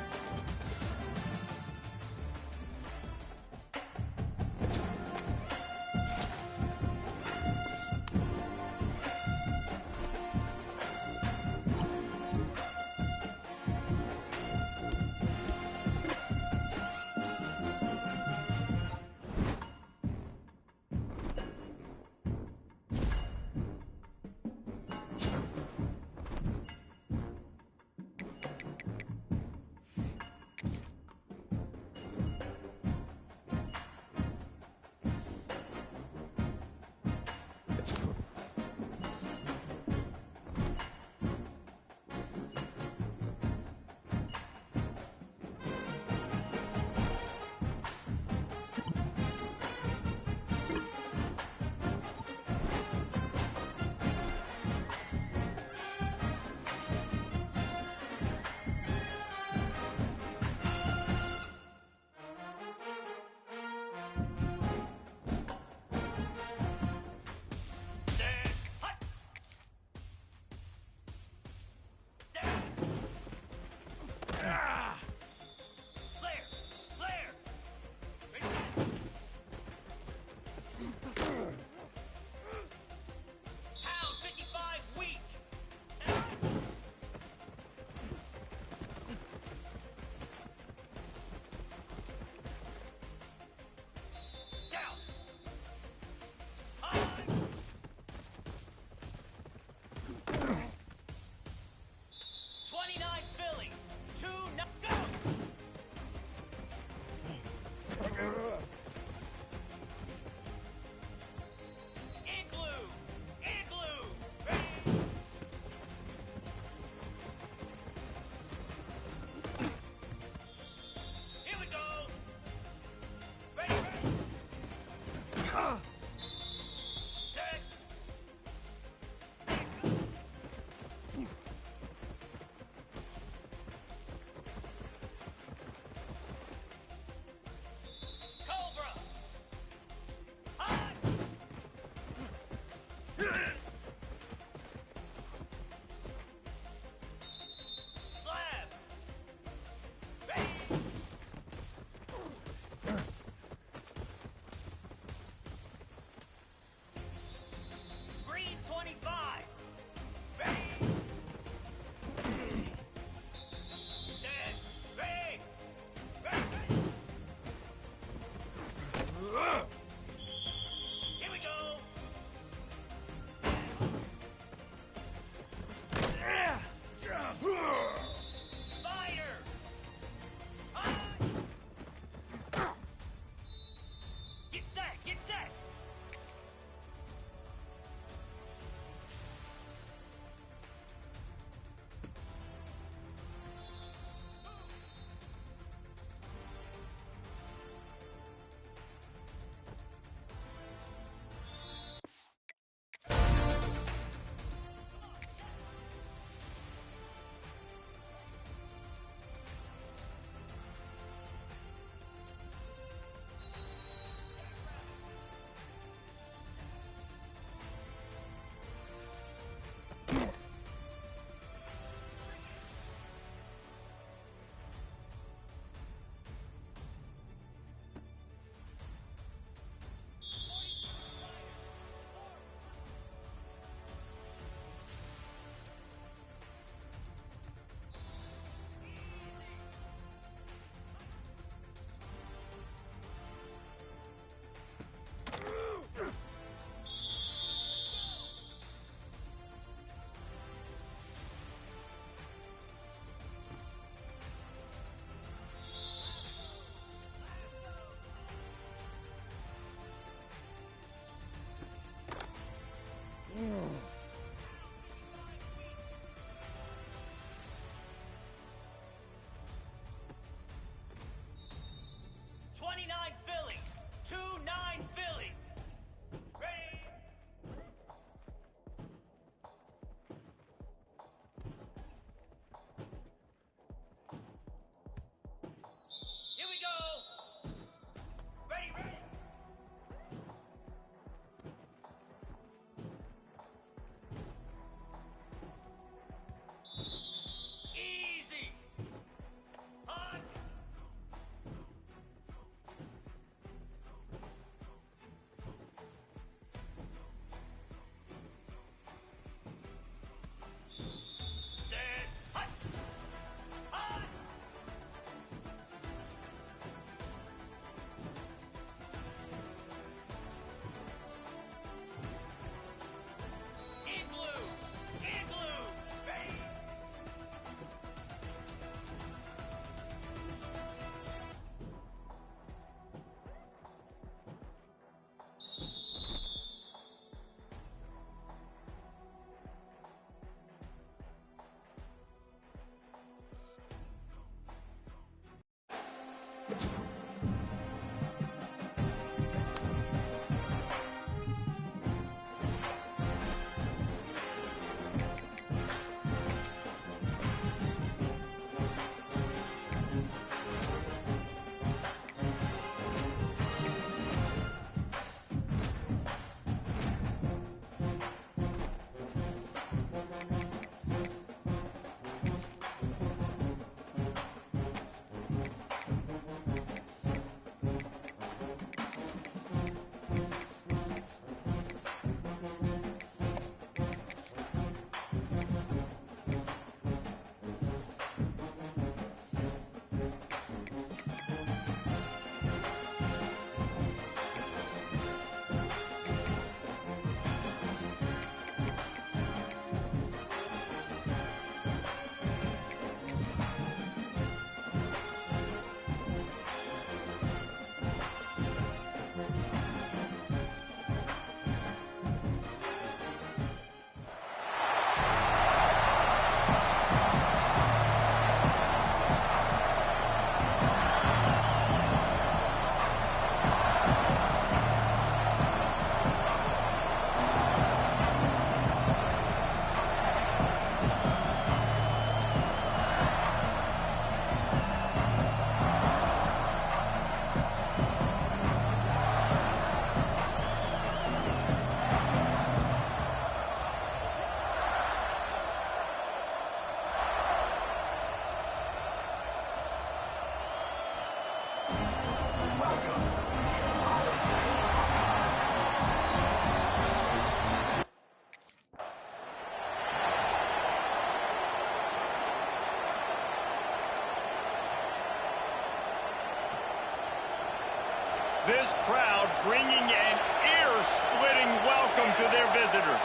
this crowd bringing an ear-splitting welcome to their visitors.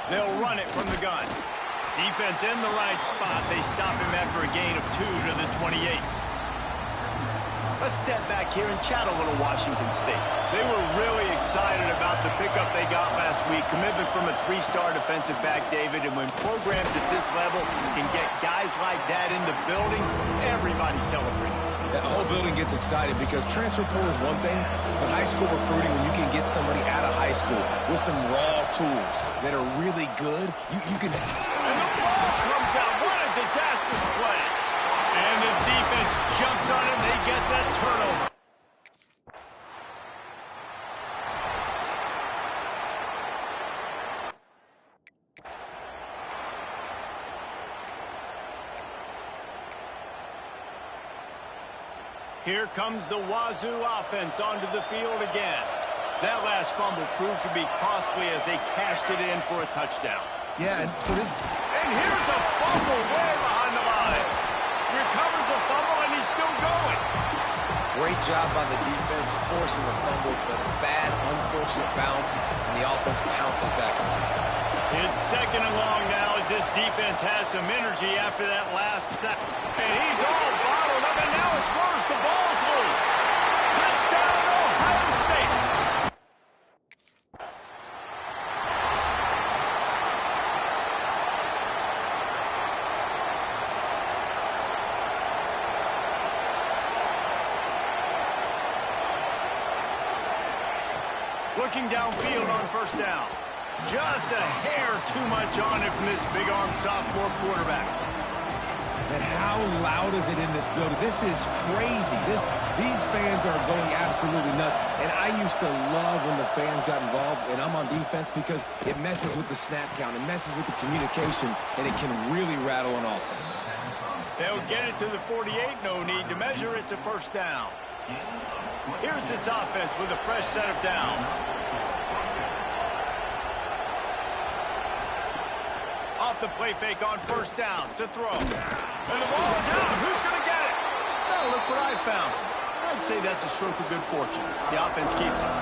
They'll run it from the gun. Defense in the right spot. They stop him after a gain of 2 to the 28. Let's step back here and chat a little Washington State. They were really excited about the pickup they got last week. Commitment from a 3-star defensive back, David. And when programs at this level can get guys like that in the building, everybody celebrates. That whole building gets excited because transfer portal is one thing, but high school recruiting, when you can get somebody out of high school with some raw tools that are really good, you can see. And the ball comes out. What a disastrous play. And the defense jumps on it. They get that turnover. Here comes the Wazoo offense onto the field again. That last fumble proved to be costly as they cashed it in for a touchdown. Yeah, and so this... And here's a fumble way behind the line. Recovers the fumble, and he's still going. Great job by the defense forcing the fumble, but a bad, unfortunate bounce, and the offense pounces back on it. It's 2nd and long now as this defense has some energy after that last sack. And he's all bottled up, and now it's worse. The ball's loose. Touchdown, Ohio State. Looking downfield on 1st down. Just a hair too much on it from this big-arm sophomore quarterback. And how loud is it in this building? This is crazy. These fans are going absolutely nuts. And I used to love when the fans got involved, and I'm on defense because it messes with the snap count. It messes with the communication, and it can really rattle an offense. They'll get it to the 48. No need to measure. It's a 1st down. Here's this offense with a fresh set of downs. Off the play fake on 1st down to throw. And the ball is out. Who's going to get it? Now look what I found. I'd say that's a stroke of good fortune. The offense keeps it.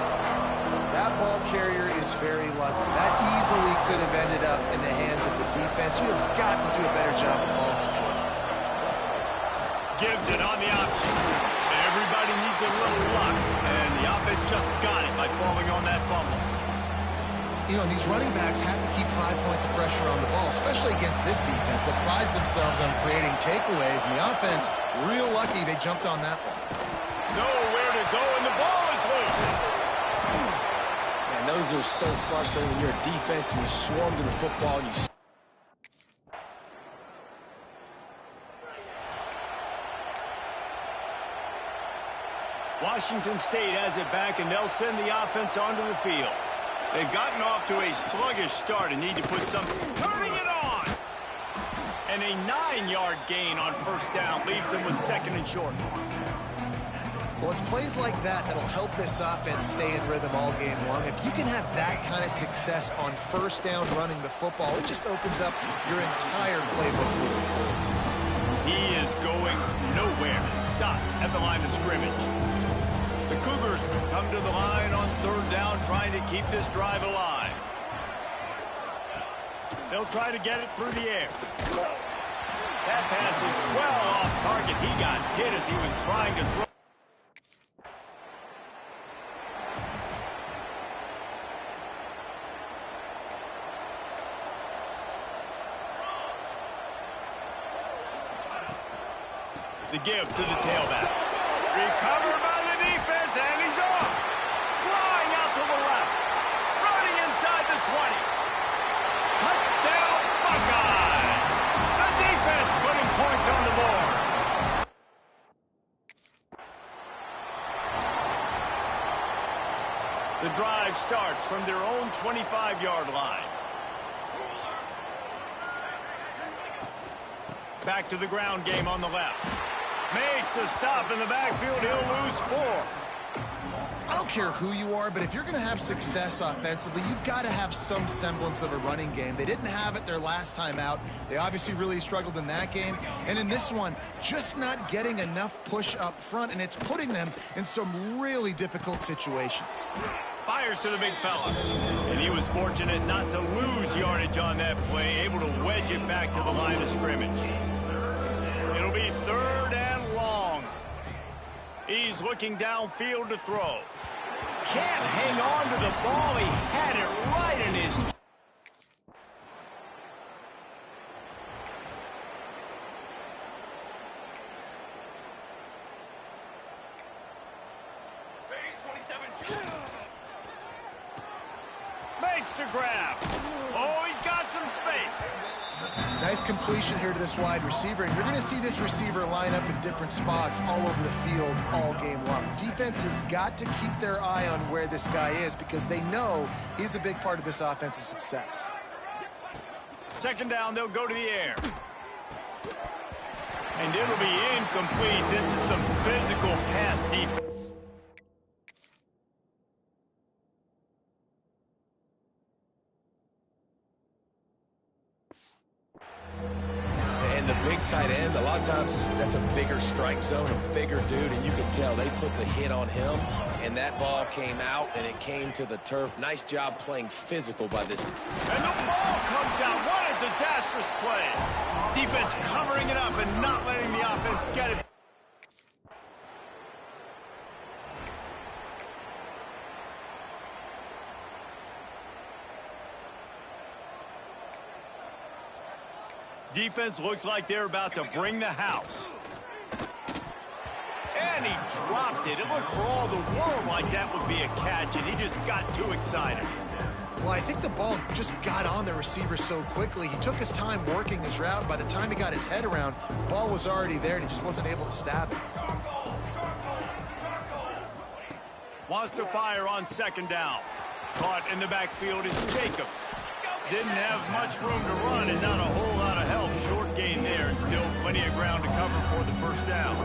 That ball carrier is very lucky. That easily could have ended up in the hands of the defense. You have got to do a better job of ball support. Gives it on the option. Everybody needs a little luck, and the offense just got it by falling on that fumble. You know, these running backs have to keep 5 points of pressure on the ball, especially against this defense that prides themselves on creating takeaways, and the offense, real lucky they jumped on that one. Nowhere to go, and the ball is loose. Man, those are so frustrating when you're a defense and you swarm to the football and you... Washington State has it back, and they'll send the offense onto the field. They've gotten off to a sluggish start and need to put some... Turning it on! And a 9-yard gain on 1st down leaves them with 2nd and short. Well, it's plays like that that'll help this offense stay in rhythm all game long. If you can have that kind of success on 1st down running the football, it just opens up your entire playbook moving forward. He is going nowhere. Stop at the line of scrimmage. The Cougars come to the line on 3rd down, trying to keep this drive alive. They'll try to get it through the air. That pass is well off target. He got hit as he was trying to throw. The give to the tailback. Recovered by the defense, and he's off. Flying out to the left. Running inside the 20. Touchdown, Buckeyes. The defense putting points on the board. The drive starts from their own 25-yard line. Back to the ground game on the left. Makes a stop in the backfield. He'll lose 4. care who you are, but if you're going to have success offensively, you've got to have some semblance of a running game. They didn't have it their last time out. They obviously really struggled in that game. And in this one, just not getting enough push up front, and it's putting them in some really difficult situations. Fires to the big fella. And he was fortunate not to lose yardage on that play, able to wedge it back to the line of scrimmage. It'll be 3rd and long. He's looking downfield to throw. Can't hang on to the ball. He had it right in his... Makes the grab. Oh, he's got some space. Nice completion here to this wide receiver, and you're going to see this receiver line up in different spots all over the field all game long. Defense has got to keep their eye on where this guy is because they know he's a big part of this offensive success. 2nd down, they'll go to the air. And it'll be incomplete. This is some physical pass defense. The big tight end, a lot of times that's a bigger strike zone, a bigger dude, and you can tell they put the hit on him, and that ball came out, and it came to the turf. Nice job playing physical by this. And the ball comes out. What a disastrous play. Defense covering it up and not letting the offense get it. Defense looks like they're about to bring the house. And he dropped it. It looked for all the world like that would be a catch, and he just got too excited. Well, I think the ball just got on the receiver so quickly. He took his time working his route. By the time he got his head around, the ball was already there, and he just wasn't able to stab it. Wants to fire on 2nd down. Caught in the backfield is Jacobs. Didn't have much room to run and not a whole lot of help. Short gain there and still plenty of ground to cover for the 1st down.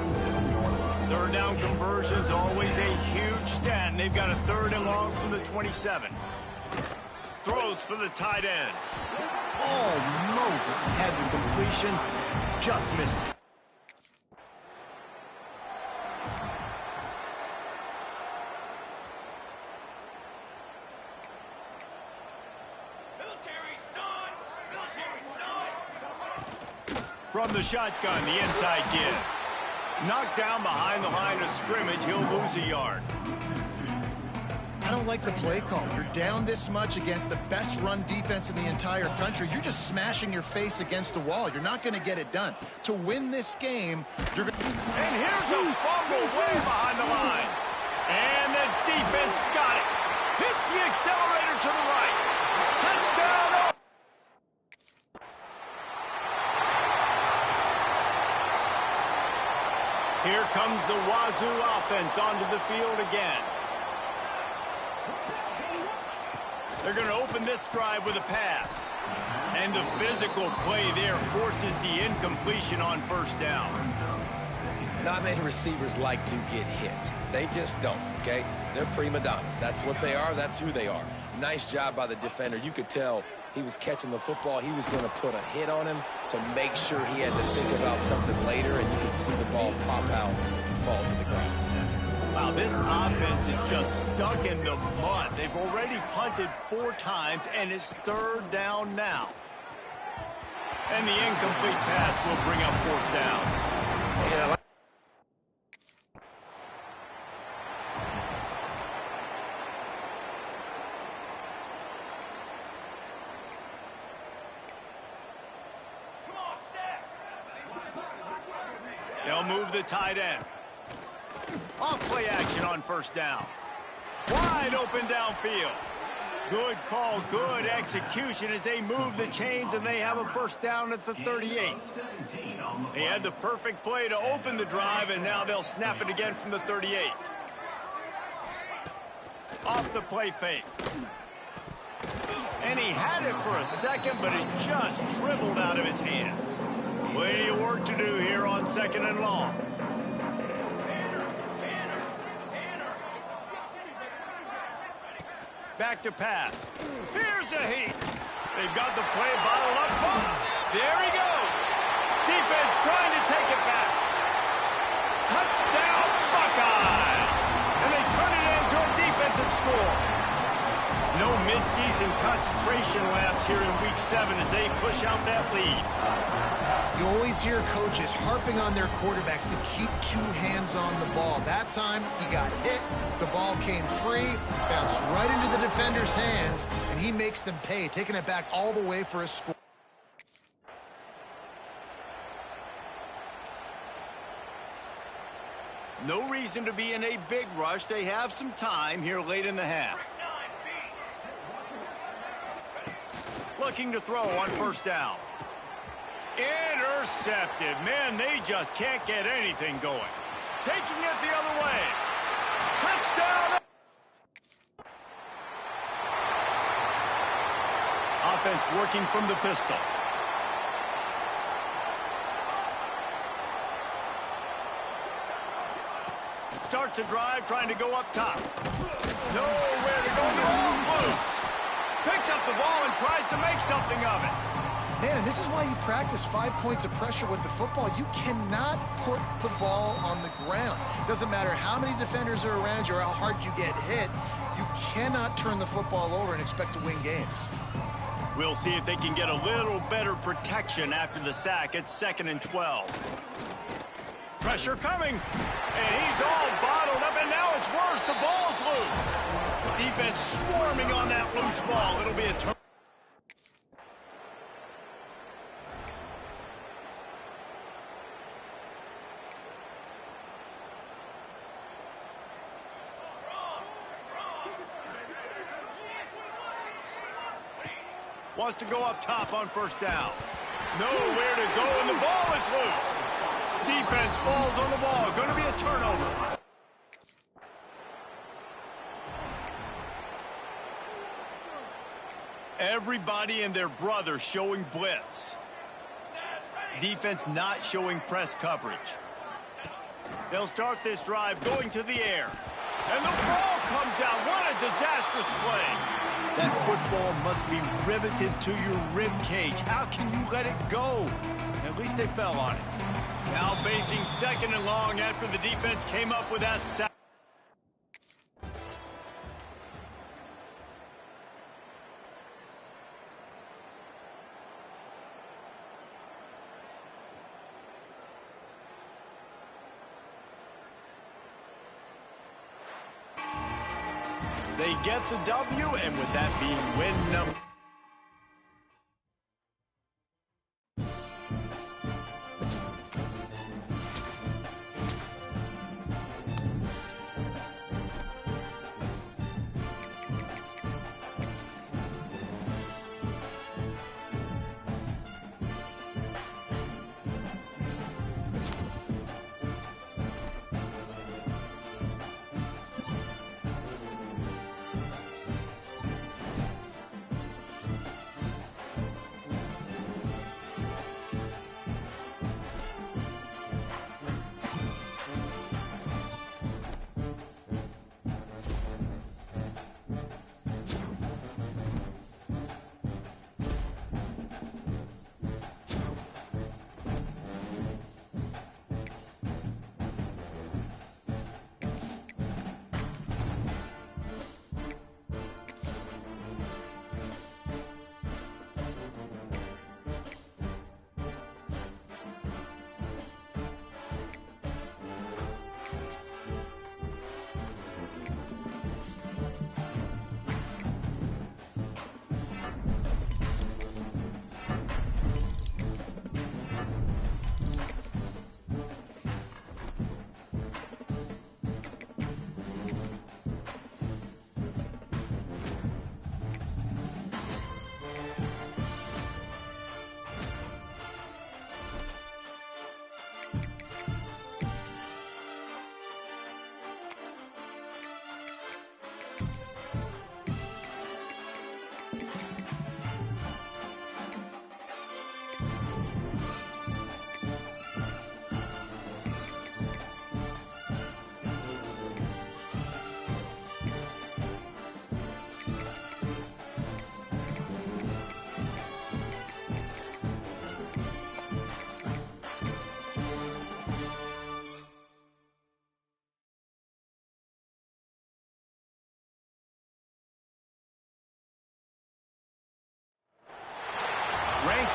3rd down conversion's always a huge stat, and they've got a 3rd and long from the 27. Throws for the tight end. Almost had the completion, just missed it. From the shotgun, the inside give. Knocked down behind the line of scrimmage, he'll lose a yard. I don't like the play call. You're down this much against the best run defense in the entire country. You're just smashing your face against the wall. You're not going to get it done. To win this game, you're going to... And here's a fumble way behind the line. And the defense got it. Hits the accelerator to the right. Touchdown! Here comes the Wazoo offense onto the field again. They're going to open this drive with a pass. And the physical play there forces the incompletion on 1st down. Not many receivers like to get hit. They just don't, okay? They're prima donnas. That's what they are. That's who they are. Nice job by the defender. You could tell he was catching the football. He was going to put a hit on him to make sure he had to think about something later, and you could see the ball pop out and fall to the ground. Wow, this offense is just stuck in the mud. They've already punted 4 times, and it's 3rd down now. And the incomplete pass will bring up 4th down. Yeah. They'll move the tight end. Off play action on 1st down. Wide open downfield. Good call, good execution as they move the chains and they have a 1st down at the 38. They had the perfect play to open the drive, and now they'll snap it again from the 38. Off the play fake. And he had it for a second, but it just dribbled out of his hands. Plenty of work to do here on 2nd and long. Back to pass. Here's a heat. They've got the play bottled up. There he goes. Defense trying to take it back. Touchdown, Buckeyes. And they turn it into a defensive score. No midseason concentration lapse here in Week 7 as they push out that lead. You always hear coaches harping on their quarterbacks to keep two hands on the ball. That time, he got hit, the ball came free, bounced right into the defender's hands, and he makes them pay, taking it back all the way for a score. No reason to be in a big rush. They have some time here late in the half. Looking to throw on first down. Intercepted. Man, they just can't get anything going. Taking it the other way. Touchdown! Offense working from the pistol. Starts a drive trying to go up top. Nowhere to go. The ball's loose. Picks up the ball and tries to make something of it. Man, and this is why you practice 5 points of pressure with the football. You cannot put the ball on the ground. Doesn't matter how many defenders are around you or how hard you get hit. You cannot turn the football over and expect to win games. We'll see if they can get a little better protection after the sack. It's 2nd and 12. Pressure coming. And he's all bottled up, and now it's worse. The ball's loose. Defense swarming on that loose ball. It'll be a turn. Wants to go up top on first down. Nowhere to go, and the ball is loose. Defense falls on the ball. Going to be a turnover. Everybody and their brother showing blitz. Defense not showing press coverage. They'll start this drive going to the air. And the ball comes out. What a disastrous play. That football must be riveted to your rib cage. How can you let it go? At least they fell on it. Now facing 2nd and long after the defense came up with that sack. They get the W, and with that being win number...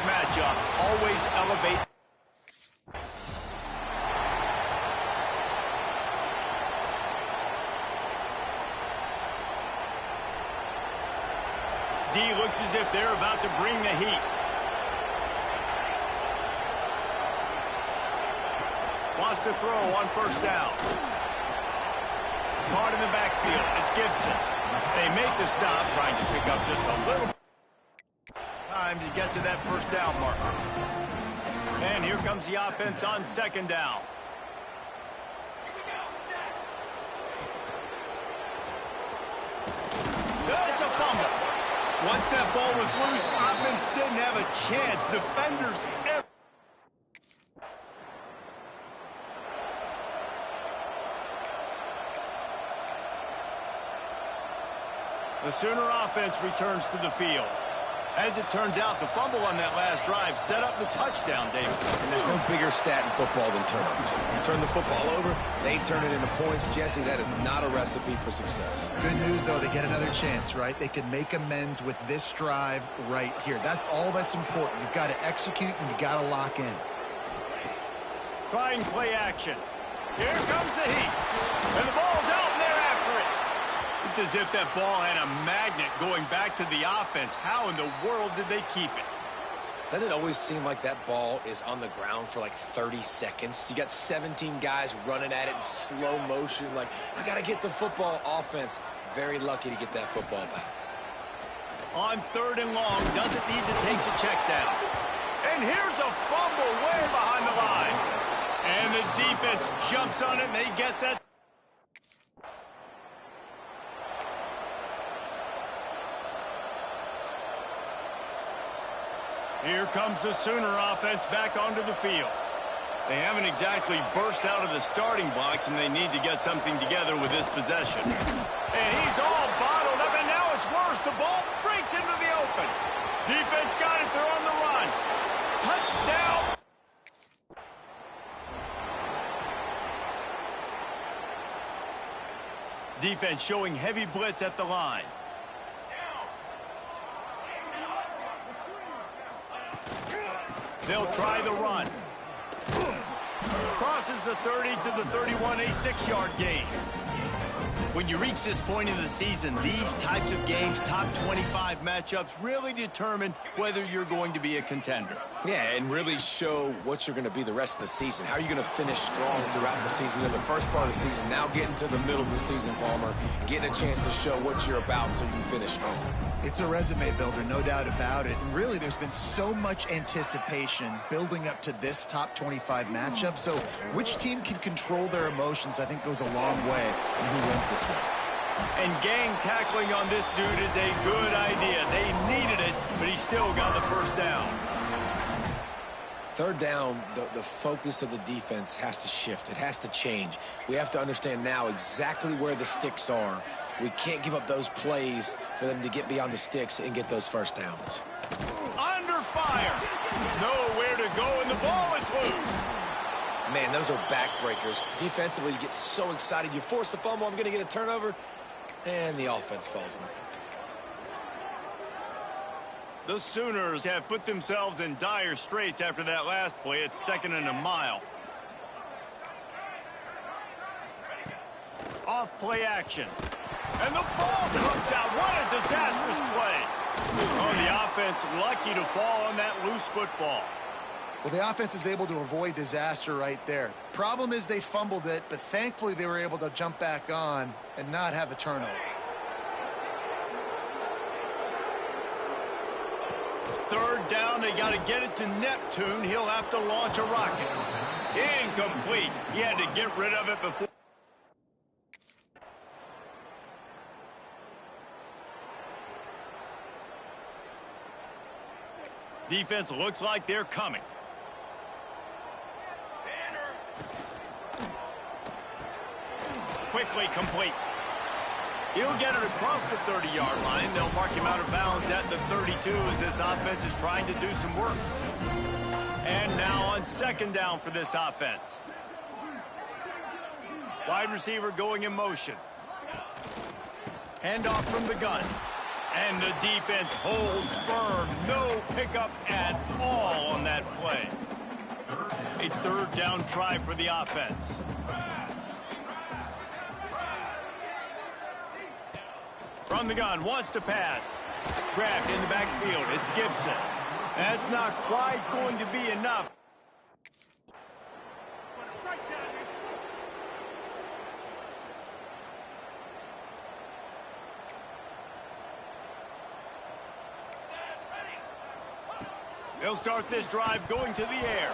matchups always elevate. D looks as if they're about to bring the heat. Wants to throw on first down. Caught in the backfield. It's Gibson. They make the stop, trying to pick up just a little time to get to that first down marker. And here comes the offense on second down. It's a fumble. Once that ball was loose, offense didn't have a chance. Defenders ever. The Sooner offense returns to the field. As it turns out, the fumble on that last drive set up the touchdown, David. And there's no bigger stat in football than turnovers. You turn the football over, they turn it into points. Jesse, that is not a recipe for success. Good news, though, they get another chance, right? They can make amends with this drive right here. That's all that's important. You've got to execute and you've got to lock in. Trying play action. Here comes the heat. And the ball's out and they're after it. It's as if that ball had a magnet going back to the offense. How in the world did they keep it? Doesn't it always seem like that ball is on the ground for like 30 seconds? You got 17 guys running at it in slow motion. Like, I got to get the football. Offense, very lucky to get that football back. On third and long, doesn't need to take the check down. And here's a fumble way behind the line. And the defense jumps on it and they get that. Here comes the Sooner offense back onto the field. They haven't exactly burst out of the starting blocks, and they need to get something together with this possession. And he's all bottled up, and now it's worse. The ball breaks into the open. Defense got it. They're on the run. Touchdown. Defense showing heavy blitz at the line. They'll try the run. Crosses the 30 to the 31, a 6-yard gain. When you reach this point in the season, these types of games, top 25 matchups, really determine whether you're going to be a contender. Yeah, and really show what you're going to be the rest of the season. How are you going to finish strong throughout the season? In the first part of the season, now getting to the middle of the season, Palmer, getting a chance to show what you're about so you can finish strong. It's a resume builder, no doubt about it. And really, there's been so much anticipation building up to this top 25 matchup. So which team can control their emotions, I think, goes a long way in who wins this one. And gang tackling on this dude is a good idea. They needed it, but he still got the first down. Third down, the focus of the defense has to shift. It has to change. We have to understand now exactly where the sticks are. We can't give up those plays for them to get beyond the sticks and get those first downs. Under fire. Nowhere to go, and the ball is loose. Man, those are backbreakers. Defensively, you get so excited. You force the fumble, I'm going to get a turnover, and the offense falls on the foot. The Sooners have put themselves in dire straits after that last play. It's 2nd and a mile. Off play action. And the ball comes out. What a disastrous play. Oh, the offense lucky to fall on that loose football. Well, the offense is able to avoid disaster right there. Problem is they fumbled it, but thankfully they were able to jump back on and not have a turnover. Third down, they got to get it to Neptune. He'll have to launch a rocket. Incomplete. He had to get rid of it before. Defense looks like they're coming. Quickly complete. He'll get it across the 30-yard line. They'll mark him out of bounds at the 32 as this offense is trying to do some work. And now on 2nd down for this offense. Wide receiver going in motion. Handoff from the gun. And the defense holds firm. No pickup at all on that play. A third down try for the offense. From the gun, wants to pass. Grabbed in the backfield. It's Gibson. That's not quite going to be enough. They'll start this drive going to the air.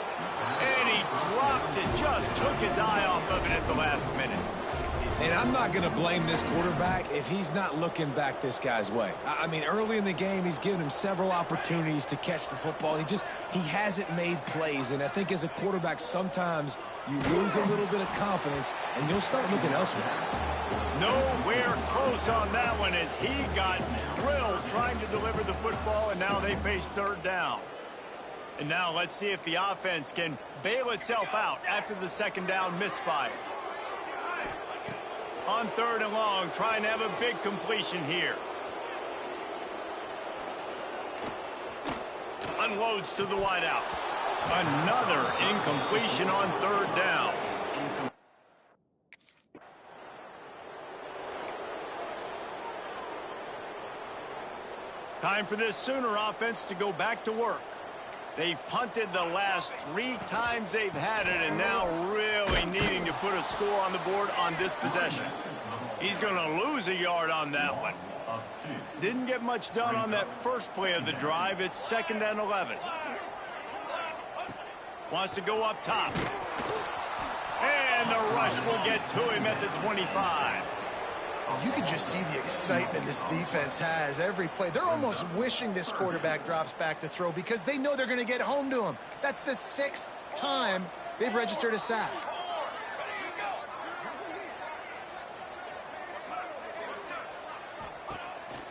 And he drops it. Just took his eye off of it at the last minute. And I'm not going to blame this quarterback if he's not looking back this guy's way. I mean, early in the game, he's given him several opportunities to catch the football. He hasn't made plays. And I think as a quarterback, sometimes you lose a little bit of confidence, and you'll start looking elsewhere. Nowhere close on that one as he got drilled trying to deliver the football, and now they face third down. And now let's see if the offense can bail itself out after the second down misfire. On third and long, trying to have a big completion here. Unloads to the wideout. Another incompletion on third down. Time for this Sooner offense to go back to work. They've punted the last 3 times they've had it, and now really needing to put a score on the board on this possession. He's going to lose a yard on that one. Didn't get much done on that first play of the drive. It's 2nd and 11. Wants to go up top. And the rush will get to him at the 25. You can just see the excitement this defense has every play. They're almost wishing this quarterback drops back to throw because they know they're going to get home to him. That's the 6th time they've registered a sack.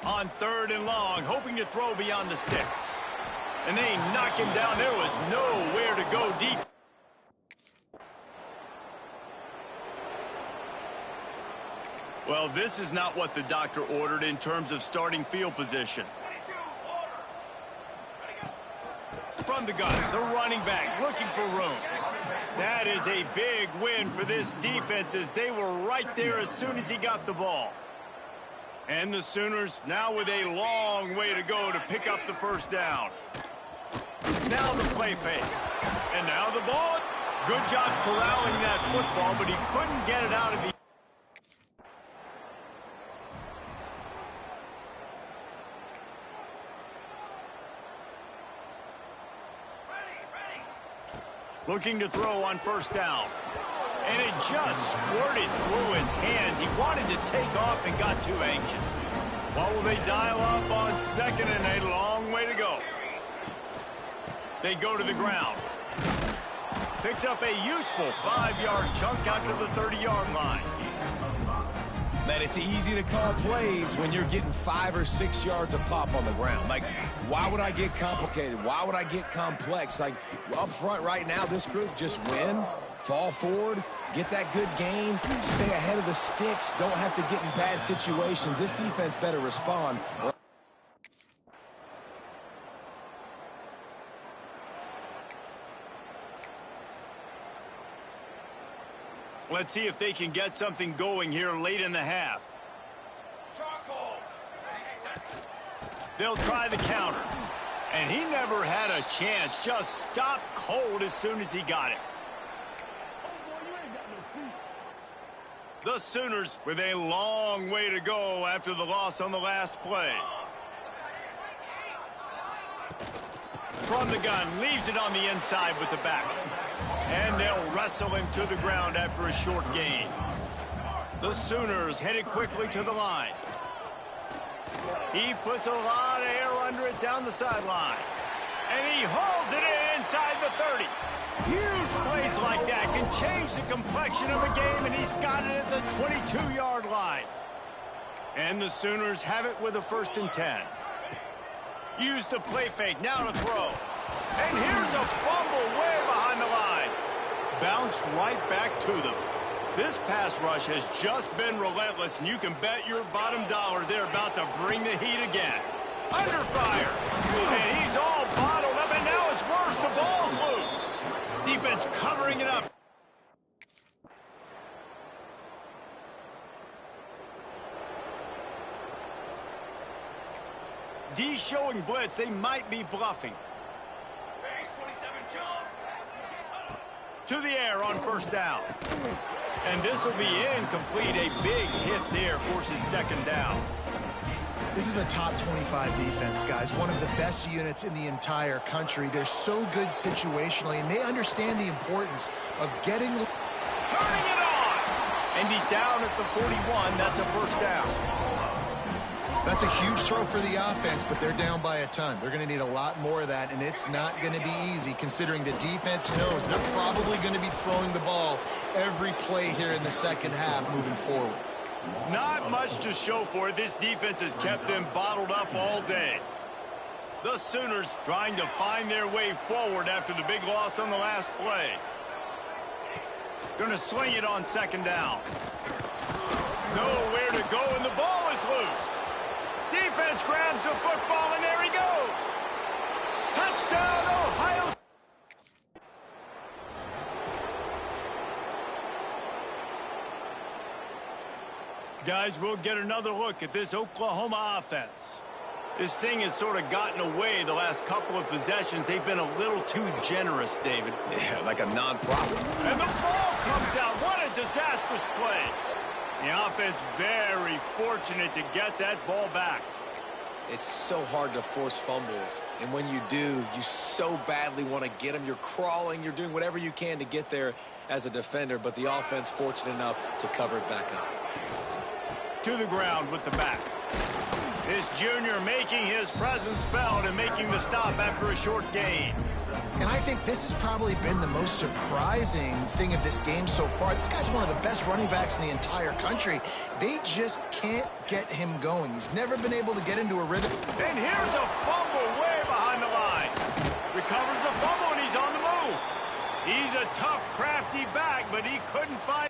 On third and long, hoping to throw beyond the sticks. And they knock him down. There was nowhere to go deep. Well, this is not what the doctor ordered in terms of starting field position. From the gun, the running back looking for room. That is a big win for this defense as they were right there as soon as he got the ball. And the Sooners now with a long way to go to pick up the first down. Now the play fake. And now the ball. Good job corralling that football, but he couldn't get it out of the... Looking to throw on first down. And it just squirted through his hands. He wanted to take off and got too anxious. What will they dial up on 2nd and a long way to go? They go to the ground. Picks up a useful 5-yard chunk out to the 30-yard line. Man, it's easy to call plays when you're getting 5 or 6 yards of pop on the ground. Like, why would I get complicated? Why would I get complex? Like, up front right now, this group just win, fall forward, get that good gain, stay ahead of the sticks, don't have to get in bad situations. This defense better respond. Let's see if they can get something going here late in the half. They'll try the counter. And he never had a chance. Just stopped cold as soon as he got it. The Sooners with a long way to go after the loss on the last play. From the gun, leaves it on the inside with the back. And they'll wrestle him to the ground after a short gain. The Sooners headed quickly to the line. He puts a lot of air under it down the sideline. And he hauls it in inside the 30. Huge plays like that can change the complexion of a game, and he's got it at the 22-yard line. And the Sooners have it with a 1st and 10. Use the play fake, now to throw. And here's a fumble way behind the line. Bounced right back to them. This pass rush has just been relentless, and you can bet your bottom dollar they're about to bring the heat again. Under fire. And he's all bottled up, and now it's worse. The ball's loose. Defense covering it up. D showing blitz. They might be bluffing. To the air on first down. And this will be incomplete. A big hit there forces second down. This is a top 25 defense, guys. One of the best units in the entire country. They're so good situationally, and they understand the importance of getting... Turning it on! And he's down at the 41. That's a first down. That's a huge throw for the offense, but they're down by a ton. They're going to need a lot more of that, and it's not going to be easy considering the defense knows they're probably going to be throwing the ball every play here in the second half moving forward. Not much to show for it. This defense has kept them bottled up all day. The Sooners trying to find their way forward after the big loss on the last play. Going to swing it on second down. Nowhere to go, and the ball is loose. Defense grabs the football, and there he goes. Touchdown, Ohio. Guys, we'll get another look at this Oklahoma offense. This thing has sort of gotten away the last couple of possessions. They've been a little too generous, David. Yeah, like a non-profit. And the ball comes out. What a disastrous play. The offense very fortunate to get that ball back. It's so hard to force fumbles, and when you do, you so badly want to get them. You're crawling, you're doing whatever you can to get there as a defender, but the offense fortunate enough to cover it back up. To the ground with the back. This junior making his presence felt and making the stop after a short gain. And I think this has probably been the most surprising thing of this game so far. This guy's one of the best running backs in the entire country. They just can't get him going. He's never been able to get into a rhythm. And here's a fumble way behind the line. Recovers the fumble, and he's on the move. He's a tough, crafty back, but he couldn't find...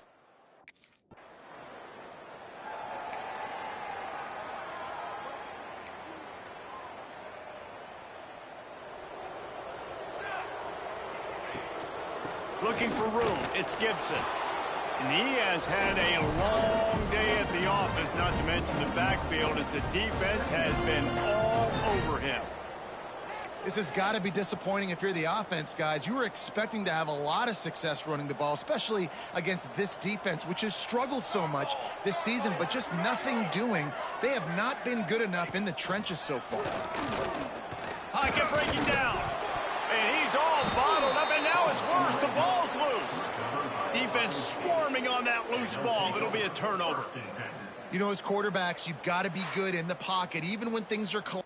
Looking for room, it's Gibson. And he has had a long day at the office, not to mention the backfield, as the defense has been all over him. This has got to be disappointing if you're the offense, guys. You were expecting to have a lot of success running the ball, especially against this defense, which has struggled so much this season, but just nothing doing. They have not been good enough in the trenches so far. Pocket breaking down. And he's all bottled up, and now it's worse. The ball's loose. Defense swarming on that loose ball. It'll be a turnover. You know, as quarterbacks, you've got to be good in the pocket, even when things are close.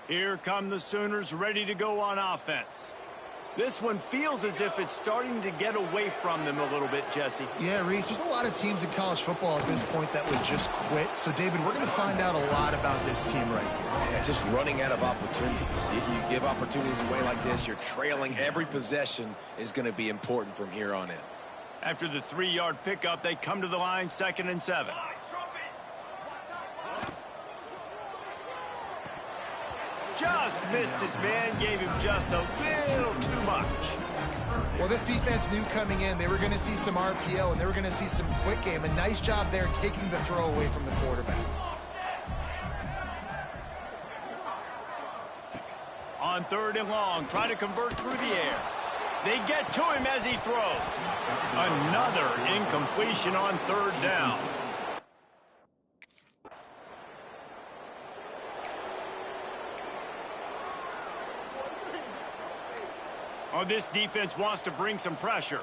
Here come the Sooners ready to go on offense. This one feels as if it's starting to get away from them a little bit, Jesse. Yeah, Reese, there's a lot of teams in college football at this point that would just quit. So, David, we're going to find out a lot about this team right here. Yeah, just running out of opportunities. You give opportunities away like this, you're trailing. Every possession is going to be important from here on in. After the 3-yard pickup, they come to the line, 2nd and 7. Just missed his man, gave him just a little too much. Well, this defense knew coming in they were going to see some RPO and they were going to see some quick game. A nice job there taking the throw away from the quarterback. On 3rd and long, trying to convert through the air. They get to him as he throws. Another incompletion on 3rd down. Oh, this defense wants to bring some pressure.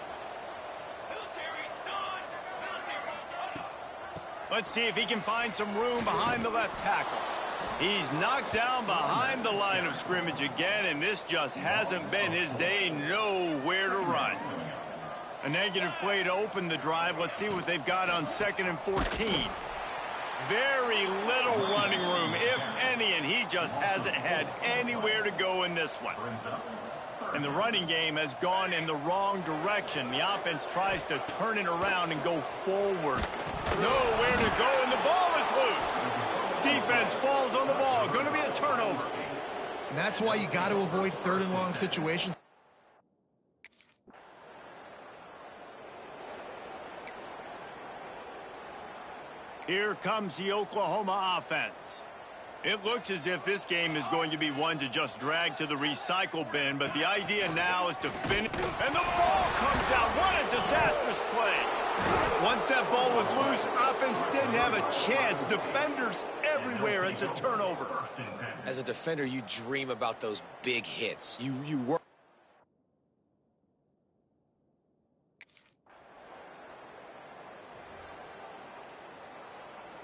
Let's see if he can find some room behind the left tackle. He's knocked down behind the line of scrimmage again, and this just hasn't been his day. Nowhere to run. A negative play to open the drive. Let's see what they've got on 2nd and 14. Very little running room, if any, and he just hasn't had anywhere to go in this one. And the running game has gone in the wrong direction. The offense tries to turn it around and go forward. Nowhere to go, and the ball is loose. Defense falls on the ball. Going to be a turnover. And that's why you got to avoid third and long situations. Here comes the Oklahoma offense. It looks as if this game is going to be one to just drag to the recycle bin, but the idea now is to finish. And the ball comes out. What a disastrous play. Once that ball was loose, offense didn't have a chance. Defenders everywhere. It's a turnover. As a defender, you dream about those big hits. You work.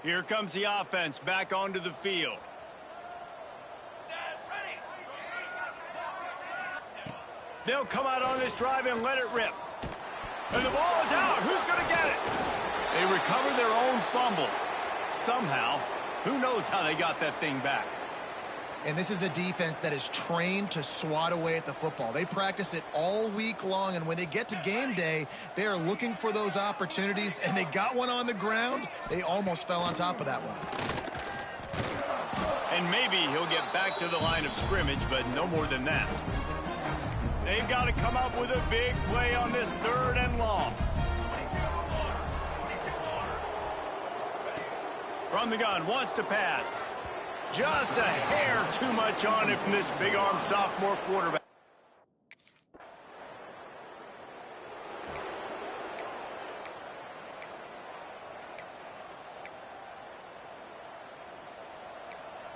Here comes the offense back onto the field. They'll come out on this drive and let it rip. And the ball is out. Who's going to get it? They recover their own fumble. Somehow, who knows how they got that thing back. And this is a defense that is trained to swat away at the football. They practice it all week long, and when they get to game day, they are looking for those opportunities, and they got one on the ground. They almost fell on top of that one. And maybe he'll get back to the line of scrimmage, but no more than that. They've got to come up with a big play on this third and long. From the gun, wants to pass. Just a hair too much on it from this big-arm sophomore quarterback.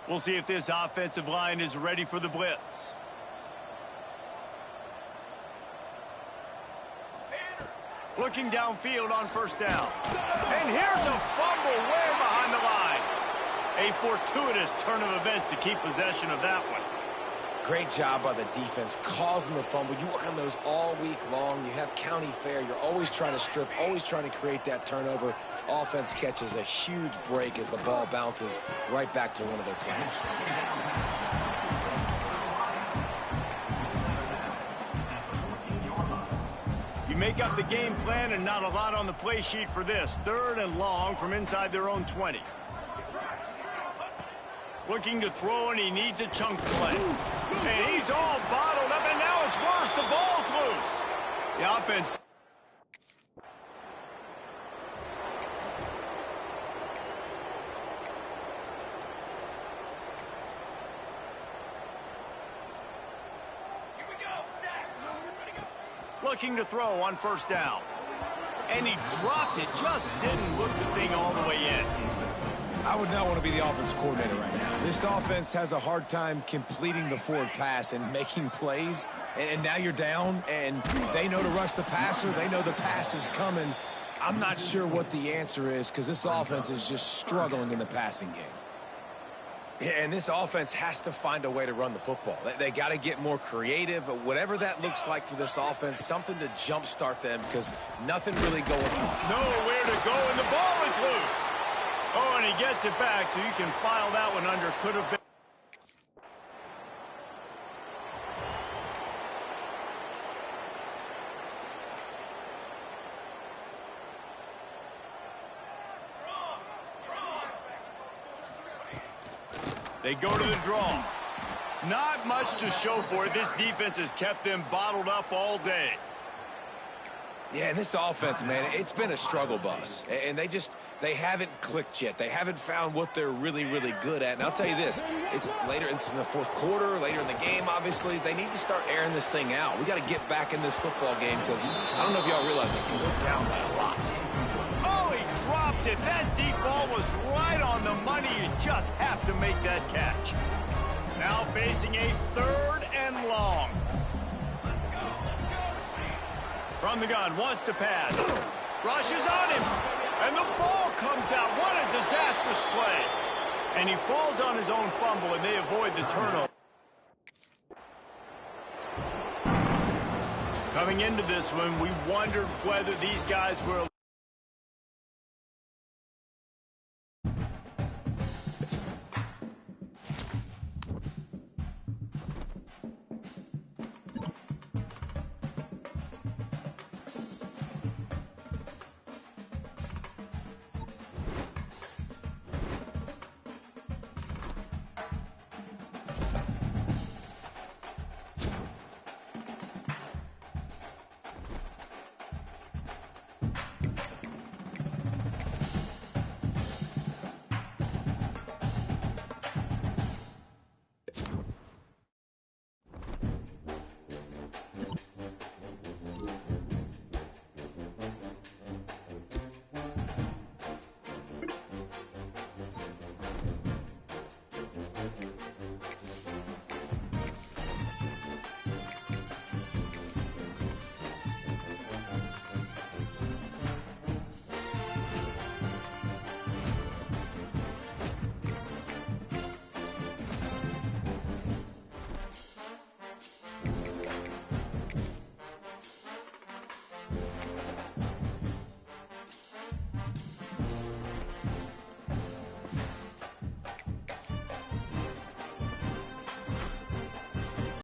We'll see if this offensive line is ready for the blitz. Looking downfield on first down. And here's a fumble way behind the line. A fortuitous turn of events to keep possession of that one. Great job by the defense causing the fumble. You work on those all week long. You have county fair. You're always trying to strip, always trying to create that turnover. Offense catches a huge break as the ball bounces right back to one of their players. You make up the game plan and not a lot on the play sheet for this. Third and long from inside their own 20. Looking to throw, and he needs a chunk play. And he's all bottled up, and now it's worse. The ball's loose. The offense. Looking to throw on first down. And he dropped it. Just didn't look the thing all the way in. I would not want to be the offense coordinator right now. This offense has a hard time completing the forward pass and making plays. And now you're down, and they know to rush the passer. They know the pass is coming. I'm not sure what the answer is because this offense is just struggling in the passing game. And this offense has to find a way to run the football. They got to get more creative. Whatever that looks like for this offense, something to jumpstart them because nothing really going on. Nowhere to go, and the ball is loose. Oh, and he gets it back, so you can file that one under. Could have been. They go to the draw. Not much to show for it. This defense has kept them bottled up all day. Yeah, and this offense, man, it's been a struggle bus. And they haven't clicked yet. They haven't found what they're really, really good at. And I'll tell you this, it's later in the fourth quarter, later in the game, obviously. They need to start airing this thing out. We got to get back in this football game because I don't know if y'all realize this, but we're down by a lot. Oh, he dropped it. That deep ball was right on the money. You just have to make that catch. Now facing a third and long. From the gun, wants to pass. Rushes on him. And the ball comes out. What a disastrous play. And he falls on his own fumble, and they avoid the turnover. Coming into this one, we wondered whether these guys were